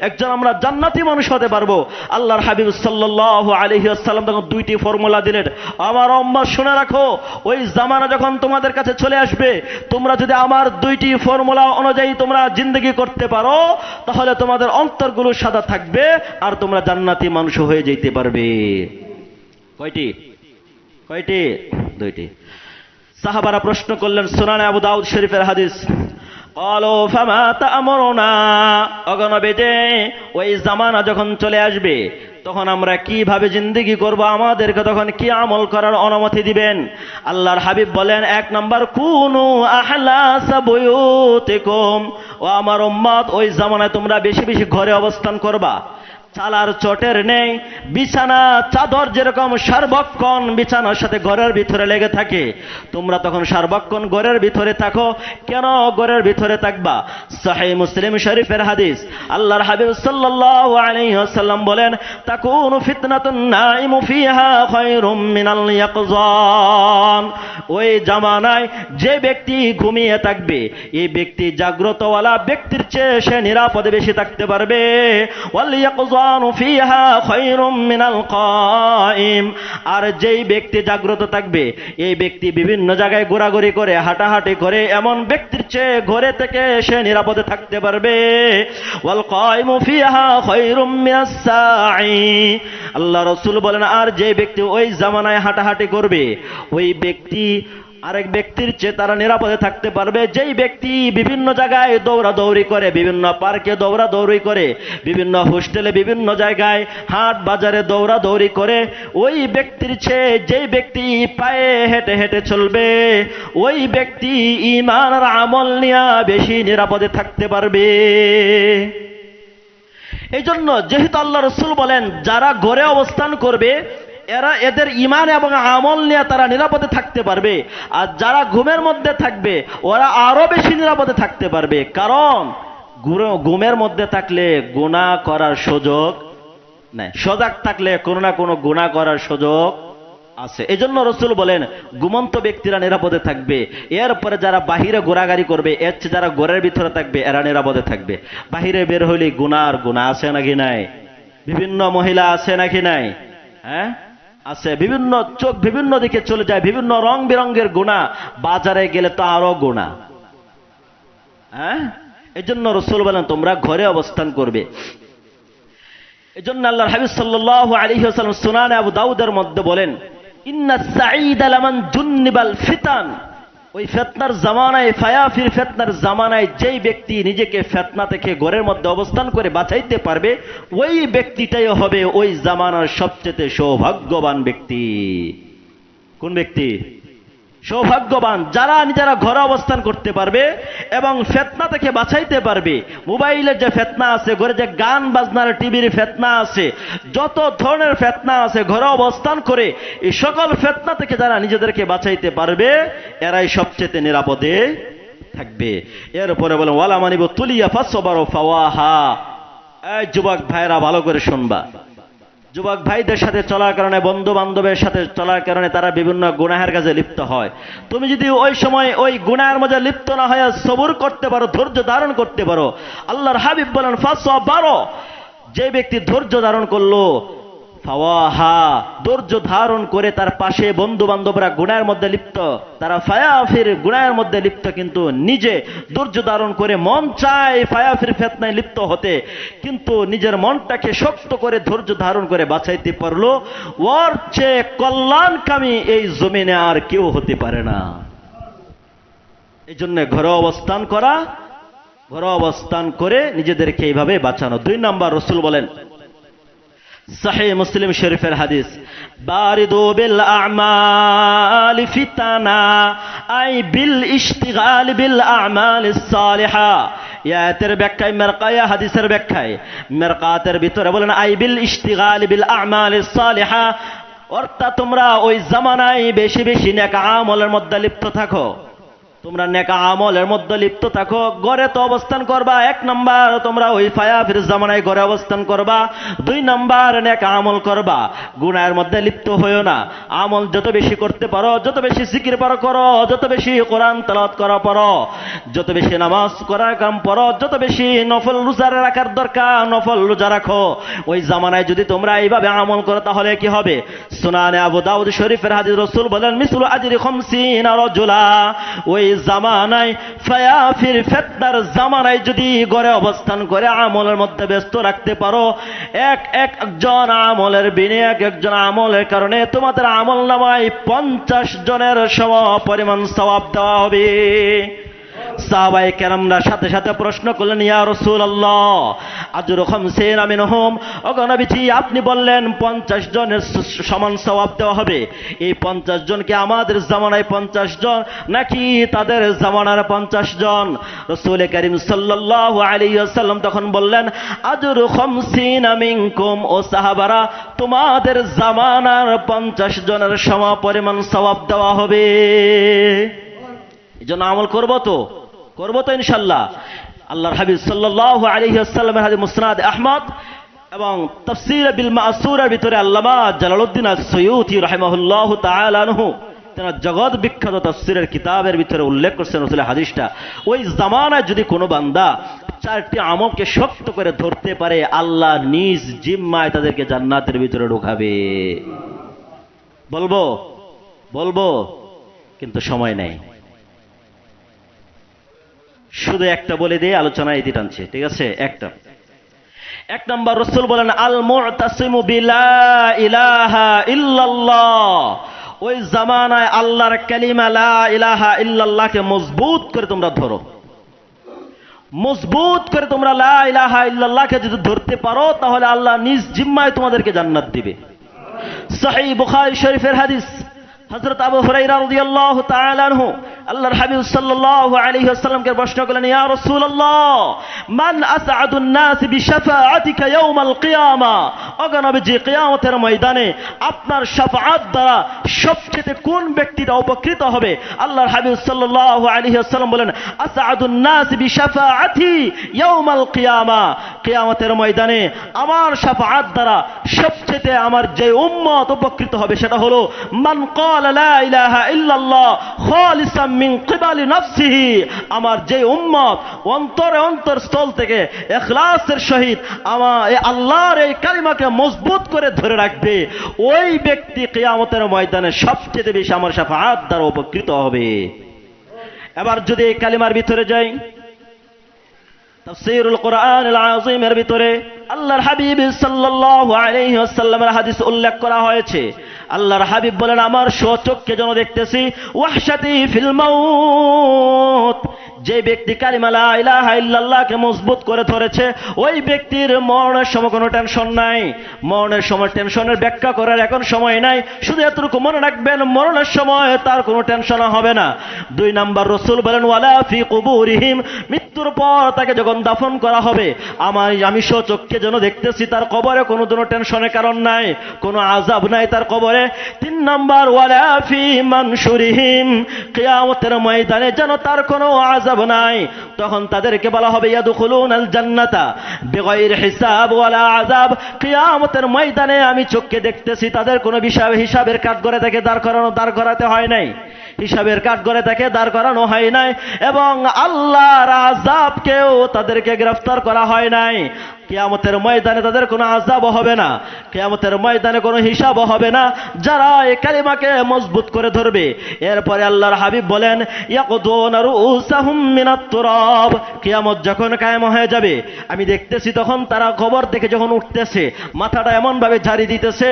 A: একজন আমরা জান্নাতি মানুষ হতে পারবো? আল্লাহর হাবিব সাল্লাল্লাহু আলাইহি ওয়াসাল্লাম তখন দুইটি ফর্মুলা দিলেন। আমার উম্মত শুনে রাখো, ওই জামানা যখন তোমাদের কাছে চলে আসবে, তোমরা যদি আমার দুইটি ফর্মুলা অনুযায়ী তোমরা জিন্দগি করতে পারো, তাহলে তোমাদের অন্তরগুলো সাদা থাকবে আর তোমরা জান্নাতি মানুষ হয়ে যেতে পারবে। কয়টি? কয়টি? দুইটি। সাহাবারা প্রশ্ন করলেন, সুনানে আবু দাউদ শরীফের হাদিস। ক্বালু ফামা তা'মুরুনা, ওগো নবীজি, ওই জামানা যখন চলে আসবে তখন আমরা কিভাবে জিন্দেগি করব? আমাদেরকে তখন কি আমল করার অনুমতি দিবেন? আল্লাহর হাবিব বলেন, এক নাম্বার, কুনু আহলাসা বুয়ুতিকুম। ও আমার উম্মত, ওই জামানায় তোমরা বেশি বেশি ঘরে অবস্থান করবা। চালার চটের নেই, বিছানা চাদর যেরকম সার্বক্ষণ বিছানার সাথে ঘরের ভিতরে লেগে থাকে, তোমরা তখন সার্বক্ষণ ঘরের ভিতরে থাকো। কেন ঘরের ভিতরে থাকবা? সহিহ মুসলিম শরীফের হাদিস। আল্লাহর হাবিব সাল্লাল্লাহু আলাইহি ওয়াসাল্লাম বলেন, তাকুনু ফিতনাতুন নাইমু ফিহা খায়রুম মিনাল ইয়াকযান। ওই জামানায় যে ব্যক্তি ঘুমিয়ে থাকবে, এই ব্যক্তি জাগ্রতওয়ালা ব্যক্তির চেয়ে সে নিরাপদে বেশি থাকতে পারবে। ওয়াল ইয়াকযান ইয়াকুযানু ফিহা খায়রুম মিনাল কায়িম। আর যেই ব্যক্তি জাগ্রত থাকবে, এই ব্যক্তি বিভিন্ন জায়গায় ঘোরাঘুরি করে, হাঁটাহাঁটি করে, এমন ব্যক্তির চেয়ে ঘরে থেকে সে নিরাপদে থাকতে পারবে। ওয়াল কায়িমু ফিহা খায়রুম মিনাস সাঈ। আল্লাহ রাসূল বলেন, আর যে ব্যক্তি ওই জামানায় হাঁটাহাঁটি করবে, ওই ব্যক্তি আরেক ব্যক্তির চেয়ে তারা নিরাপদে থাকতে পারবে। যেই ব্যক্তি বিভিন্ন জায়গায় দৌড়াদৌড়ি করে, বিভিন্ন পার্কে দৌড়াদৌড়ি করে, বিভিন্ন হোস্টেলে, বিভিন্ন জায়গায় হাট বাজারে দৌড়াদৌড়ি করে, ওই ব্যক্তির চেয়ে যেই ব্যক্তি পায়ে হেঁটে হেঁটে চলবে, ওই ব্যক্তি ঈমান আর আমল নিয়ে বেশি নিরাপদে থাকতে পারবে। এই জন্য যেহেতু আল্লাহ রাসূল বলেন, যারা ঘরে অবস্থান করবে এদের ঈমান এবং আমল নিয়ে তারা নিরাপদে থাকতে পারবে, আর যারা ঘুমের মধ্যে থাকবে ওরা আরো বেশি নিরাপদে থাকতে পারবে। কারণ ঘুমের মধ্যে থাকলে গুনাহ করার সুযোগ নাই, সজাগ থাকলে কোনো না কোনো গুনাহ করার সুযোগ আছে। এই জন্য রাসূল বলেন, ঘুমন্ত ব্যক্তিরা নিরাপদে থাকবে। এরপরে যারা বাহিরে ঘোরাঘুরি করবে, এর চেয়ে যারা ঘরের ভিতরে থাকবে এরা নিরাপদে থাকবে। বাহিরে বের হইলে গুনাহ আছে নাকি নাই? বিভিন্ন মহিলা আছে নাকি নাই? হ্যাঁ আছে, বিভিন্ন চোখ বিভিন্ন দিকে চলে যায়, বিভিন্ন রং বেরঙের গুনাহ। বাজারে গেলে তো আরো গুনাহ। হ্যাঁ, এই জন্য রাসূল বলেন তোমরা ঘরে অবস্থান করবে। এই জন্য আল্লাহর হাবিব সাল্লাল্লাহু আলাইহি ওয়াসাল্লাম সুনানে আবু দাউদের মধ্যে বলেন, ইন্নাস সাঈদা লামান জুন্নিবাল ফিতান। ওই ফিতনার জামানায়, ফায়াফির ফিতনার জামানায় যেই ব্যক্তি নিজেকে ফিতনা থেকে ঘরের মধ্যে অবস্থান করে বাঁচাইতে পারবে, ওই ব্যক্তিটাই হবে ওই জামানার সবচেয়ে সৌভাগ্যবান ব্যক্তি। কোন ব্যক্তি? সৌভাগ্যবান যারা নিজেরা ঘরে অবস্থান করতে পারবে এবং ফিতনা থেকে বাঁচাইতে পারবে। মোবাইলের যে ফিতনা আছে, ঘরে যে গান বাজনার টিভির ফিতনা আছে, যত ধরনের ফিতনা আছে, ঘরে অবস্থান করে এই সকল ফিতনা থেকে যারা নিজেদেরকে বাঁচাইতে পারবে এরাই সবচেয়ে নিরাপদে থাকবে। এরপরে বলেন, ওয়ালা মানিবু তুলিয়া ফাসবারু ফাওয়াহা। এই যুবক ভাইরা ভালো করে শুনবা, যুবক ভাইদের সাথে চলার কারণে, বন্ধু বান্ধবের সাথে চলার কারণে তারা বিভিন্ন গুনাহের কাজে লিপ্ত হয়। তুমি যদি ওই সময় ওই গুনাহের মধ্যে লিপ্ত না হয়ে সবুর করতে পারো, ধৈর্য ধারণ করতে পারো, আল্লাহর হাবিব বলেন ফাসবারু, যে ব্যক্তি ধৈর্য ধারণ করলো, ফাওয়াহা, ধৈর্য ধারণ করে তার পাশে বন্ধু বান্ধবরা গুনাহের মধ্যে লিপ্ত, তারা ফায়াফির গুনাহের মধ্যে লিপ্ত, কিন্তু নিজে ধৈর্য ধারণ করে মন চায় ফায়াফির ফিতনায় লিপ্ত হতে, কিন্তু নিজের মনটাকে শক্ত করে ধৈর্য ধারণ করে বাঁচাইতে পারলো, ওর চেয়ে কল্যাণকামী এই জমিনে আর কেউ হতে পারে না। এই জন্য ঘরে অবস্থান করা, ঘরে অবস্থান করে নিজেদেরকে এইভাবে বাঁচানো। 2 নাম্বার, রাসূল বলেন, সহিহ মুসলিম শরীফের হাদিস, বারিদু বিল আ'মাল ফিতানা, আই বিল ইশতিগাল বিল আ'মালিস সালিহা। ইয়াতের ব্যাখ্যায়, মিরকায়া হাদিসের ব্যাখ্যায়, মিরকাতের ভিতরে বলেন আই বিল ইশতিগাল বিল আ'মালিস সালিহা, অর্থাৎ তোমরা ওই জামানায় বেশি বেশি নেক আমলের মধ্যে লিপ্ত থাকো। তোমরা নেক আমলের মধ্যে লিপ্ত থাকো। ঘরে তো অবস্থান করবা, 1 নাম্বার তোমরা ওই ফায়াফির জামানায় ঘরে অবস্থান করবা। 2 নাম্বার নেক আমল করবা, গুনাহের মধ্যে লিপ্ত হইও না। আমল যত বেশি করতে পারো, যত বেশি জিকির পারো করো, যত বেশি কোরআন তেলাওয়াত করা পড়ো, যত বেশি নামাজ করার কাম পড়ো, যত বেশি নফল রোজা রাখার দরকার নফল রোজা রাখো। ওই জামানায় যদি তোমরা এইভাবে আমল করো তাহলে কি হবে? সুনানে আবু দাউদ শরীফের হাদিস, রাসূল বলেন, মিসলু আজরি 50 রাজুলা। ওই জামানায়, ফায়াফির ফিতনার জামানায় যদি ঘরে অবস্থান করে আমলের মধ্যে ব্যস্ত রাখতে পারো, একজন আমলের বিনিয়োগ, একজন আমলের কারণে তোমাদের আমল নামায় 50 জনের সম পরিমাণ সওয়াব দেওয়া হবে। সাহাবায়ে কেরামরা সাথে সাথে প্রশ্ন করলেন, ইয়া রাসূলুল্লাহ, আজরু 50 মিনহুম, ওগো নবীজি আপনি বললেন 50 জনের সমান সওয়াব দেওয়া হবে। এই 50 জন কি আমাদের জামানায় 50 জন নাকি তাদের জামানার 50 জন? রাসূল করিম সাল্লাল্লাহু আলাইহি ওয়াসাল্লাম তখন বললেন, আজরু 50 মিনকুম, ও সাহাবারা তোমাদের জামানার 50 জনের সম পরিমাণ সওয়াব দেওয়া হবে। এই জন্য আমল করবো তো ইনশাআল্লাহ। আল্লাহর হাবিব সাল্লাল্লাহু আলাইহি ওয়াসাল্লামের হাদিস মুসনাদ আহমদ এবং তাফসীর বিল মাসুরের ভিতরে আল্লামা জালালউদ্দিন আস-সুয়ুতি রাহিমাহুল্লাহু তাআলা আনহু তারা জগৎ বিখ্যাত তাফসীরের কিতাবের ভিতরে উল্লেখ করেছেন রাসূলের হাদিসটা। ওই জামানায় যদি কোনো বান্দা চারটি আমলকে শক্ত করে ধরতে পারে, আল্লাহ নিজ জিম্মায় তাদেরকে জান্নাতের ভিতরে ঢোকাবে। বলবো বলবো কিন্তু সময় নেই, শুধু একটা বলে দিয়ে আলোচনা ইতি টানছে, ঠিক আছে? এক নম্বর, রাসূল বলেন আল মুতাসিমু বিলা ইলাহা ইল্লাল্লাহ। ওই জামানায় আল্লাহর কালিমা লা ইলাহা ইল্লাল্লাহকে মজবুত করে তোমরা ধরো, মজবুত করে তোমরা লা ইলাহা ইল্লাল্লাহকে যদি ধরতে পারো তাহলে আল্লাহ নিজ জিম্মায় তোমাদেরকে জান্নাত দিবে। সহিহ বুখারী শরীফের হাদিস, হযরত আবু হুরায়রা রাদিয়াল্লাহু তাআলা আনহু আল্লাহর হাবিব সাল্লাল্লাহু আলাইহি ওয়াসাল্লামকে প্রশ্ন করলেন, ইয়া রাসূলুল্লাহ মান আসআদুন নাস বিশাফাআতিকা ইয়াউমাল কিয়ামা। ও নবীজি, কিয়ামতের ময়দানে আপনার শাফাআত দ্বারা সবচেয়ে কোন ব্যক্তিটা উপকৃত হবে? আল্লাহর হাবিব সাল্লাল্লাহু আলাইহি ওয়াসাল্লাম বলেন, আসআদুন নাস বিশাফাআতি ইয়াউমাল কিয়ামা। কিয়ামতের ময়দানে আমার শাফাআত দ্বারা সবচেয়ে আমার যে উম্মত উপকৃত হবে সেটা হলো মান ক্বালা লা ইলাহা ইল্লাল্লাহ খালিসাম মিন কিবালি নাফসিহি। আমার যে উম্মত অন্তরে অন্তরস্থল থেকে ইখলাসের সহিত আমার আল্লাহর এই কালিমাকে মজবুত করে ধরে রাখবে, ওই ব্যক্তি কিয়ামতের ময়দানে সবচেয়ে বেশি আমার শাফাআত দ্বারা উপকৃত হবে। এবার যদি এই কালিমার ভিতরে যাই, তাফসীরুল কোরআনুল আযীমের ভিতরে আল্লাহর হাবিব সাল্লাল্লাহু আলাইহি ওয়াসাল্লামের হাদিস উল্লেখ করা হয়েছে। আল্লাহর হাবিব বলেন, আমার স্বচক্ষে যেন দেখতেছি ওয়াহশাতি ফিল মাউত। যে ব্যক্তি কালিমা লা ইলাহা ইল্লাল্লাহকে মজবুত করে ধরেছে, ওই ব্যক্তির মরণের সময় কোনো টেনশন নাই। মরণের সময় টেনশনের ব্যাখ্যা করার এখন সময় নাই, শুধু এতটুকু মনে রাখবেন, মরণের সময় তার কোনো টেনশন হবে না। 2 নাম্বার, রাসূল বলেন ওয়ালা ফি কুবুরিহিম। মৃত্যুর পর তাকে যখন দাফন করা হবে, আমি স্বচক্ষে যেন দেখতেছি তার কবরে কোনো টেনশনের কারণ নাই, কোনো আযাব নাই তার কবরে। 3 নাম্বার, ওয়ালা ফি মানশুরিহিম। কিয়ামতের ময়দানে যেন তার কোনো আযাব নাই, তখন তাদেরকে বলা হবে ইয়াদখুলুনাল জান্নাতা বিগাইরি হিসাব ওয়ালা আযাব। কিয়ামতের ময়দানে আমি চোখে দেখতেছি তাদের কোনো হিসাবের কাঠগড়ে থেকে দাঁড় করাতে হয় নাই, হিসাবের কাঠগড়ে থেকে দাঁড় করানো হয় নাই, এবং আল্লাহর আযাবকেও তাদেরকে গ্রেফতার করা হয় নাই। কিয়ামতের ময়দানে তাদের কোনো আযাব হবে না, কিয়ামতের ময়দানে কোনো হিসাব হবে না, যারা এই কালিমাকে মজবুত করে ধরবে। এরপরে আল্লাহর হাবিব বলেন ইয়াকুদুনা রুউসাহুম মিনাত তুরাব। কিয়ামত যখন কায়েম হয়ে যাবে, আমি দেখতেছি তখন তারা কবর থেকে যখন উঠতেছে, মাথাটা এমন ভাবে ঝাড়ি দিতেছে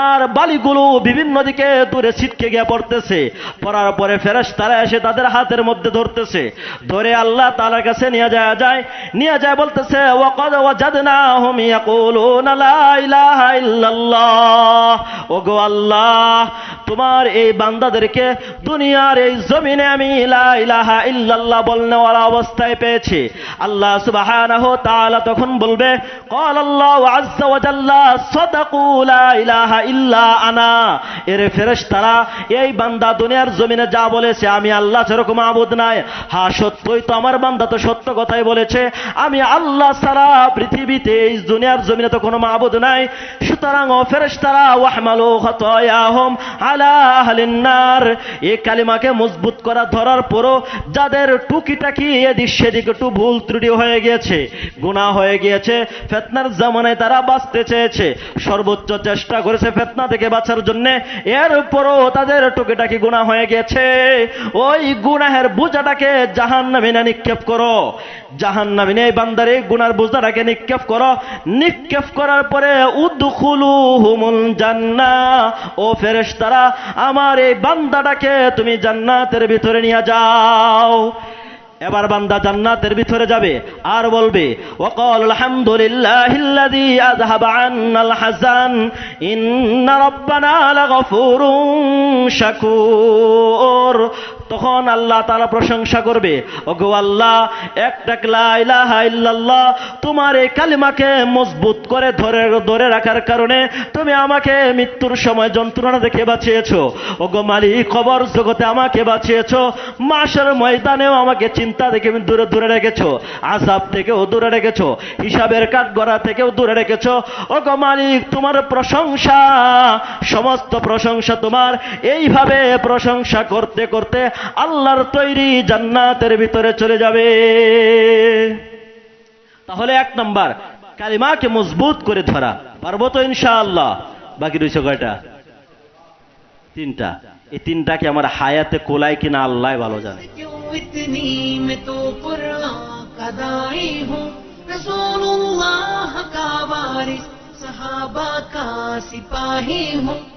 A: আর বালিগুলো বিভিন্ন দিকে দূরে ছিটকে গিয়ে পড়তেছে। পড়ার পরে ফেরেশতারা এসে তাদের হাতের মধ্যে ধরতেছে, ধরে আল্লাহ তাআলার কাছে নিয়ে যায় বলতেছে ওয়াকাদ ওয়াজাদনাহুম ইয়াকুলুনা লা ইলাহা ইল্লাল্লাহ। ওগো আল্লাহ, তোমার এই বান্দাদেরকে দুনিয়ার এই জমিনে আমি লা ইলাহা ইল্লাল্লাহ বলনেওয়ার অবস্থায় পেয়েছি। আল্লাহ সুবহানাহু ওয়া তাআলা তখন বলবে ক্বালাল্লাহু আযজা ওয়া জাল্লা সাদাকু লা ইলাহা ইল্লা আনা। এর ফেরেশতারা, এই বান্দা দুনিয়ার জমিনে যা বলেছে আমি আল্লাহ ছাড়া কোনো মাবুদ নাই, হ্যাঁ সত্যই তো আমার বান্দা তো সত্য কথাই বলেছে, আমি আল্লাহ ছাড়া পৃথিবীতে এই দুনিয়ার জমিনে তো কোনো মাবুদ নাই। সুতরাং ও ফেরেশতারা ওয়াহমালু খাতায়াহুম আলা আহলিন নার। এই কালিমাকে মজবুত করা ধরার পরও যাদের টুকিটাকি এদিক সেদিক একটু ভুল ত্রুটি হয়ে গিয়েছে, গুনাহ হয়ে গিয়েছে, ফিতনার জামানায় তারা বাঁচতে চেয়েছে, সর্বোচ্চ চেষ্টা করেছে ফিতনা থেকে বাঁচার জন্য, এরপরও তাদের টুকিটাকি গুনাহ হয়ে গিয়েছে, ওই গুনাহের বোঝাটাকে জাহান্নামে নিক্ষেপ করো, জাহান্নামে এই বান্দার এই গুনার বোঝাটাকে নিক্ষেপ করো। নিক্ষেপ করার পরে উদখুলুহুমুল জান্নাহ। ও ফেরেশতারা, আমার এই বান্দাটাকে তুমি জান্নাতের ভিতরে নিয়ে যাও। এবার বান্দা জান্নাতের ভিতরে যাবে আর বলবে ওয়াকাল আলহামদুলিল্লাহিল্লাযী আযহাবা আন্নাল হাযান ইন্না রাব্বানা লাগফুরুন শাকুর। তখন আল্লাহ তাআলা প্রশংসা করবে, ওগো আল্লাহ, একটা লা ইলাহা ইল্লাল্লাহ তোমার এই কালিমাকে মজবুত করে ধরে রাখার কারণে তুমি আমাকে মৃত্যুর সময় যন্ত্রণা থেকে বাঁচিয়েছো, ওগো মালিক, কবর জগতে আমাকে বাঁচিয়েছো, মাশার ময়দানেও আমাকে চিন্তা থেকে দূরে রেখেছো, আযাব থেকেও দূরে রেখেছো, হিসাবের কাঠগড়া থেকেও দূরে রেখেছো। ওগো মালিক, তোমার প্রশংসা, সমস্ত প্রশংসা তোমার। এইভাবে প্রশংসা করতে করতে আল্লাহর তৈরি জান্নাতের ভিতরে চলে যাবে। তাহলে 1 নাম্বার কালিমাকে মজবুত করে ধরা, পারবো তো ইনশাআল্লাহ? বাকি রয়েছে কয়টা? 3টা। এই 3টাকে আমার হায়াতে কোলায় কিনা আল্লাহ ভালো জানে। रसूलुल्लाह का वारिस सहाबा का सिपाही हूँ।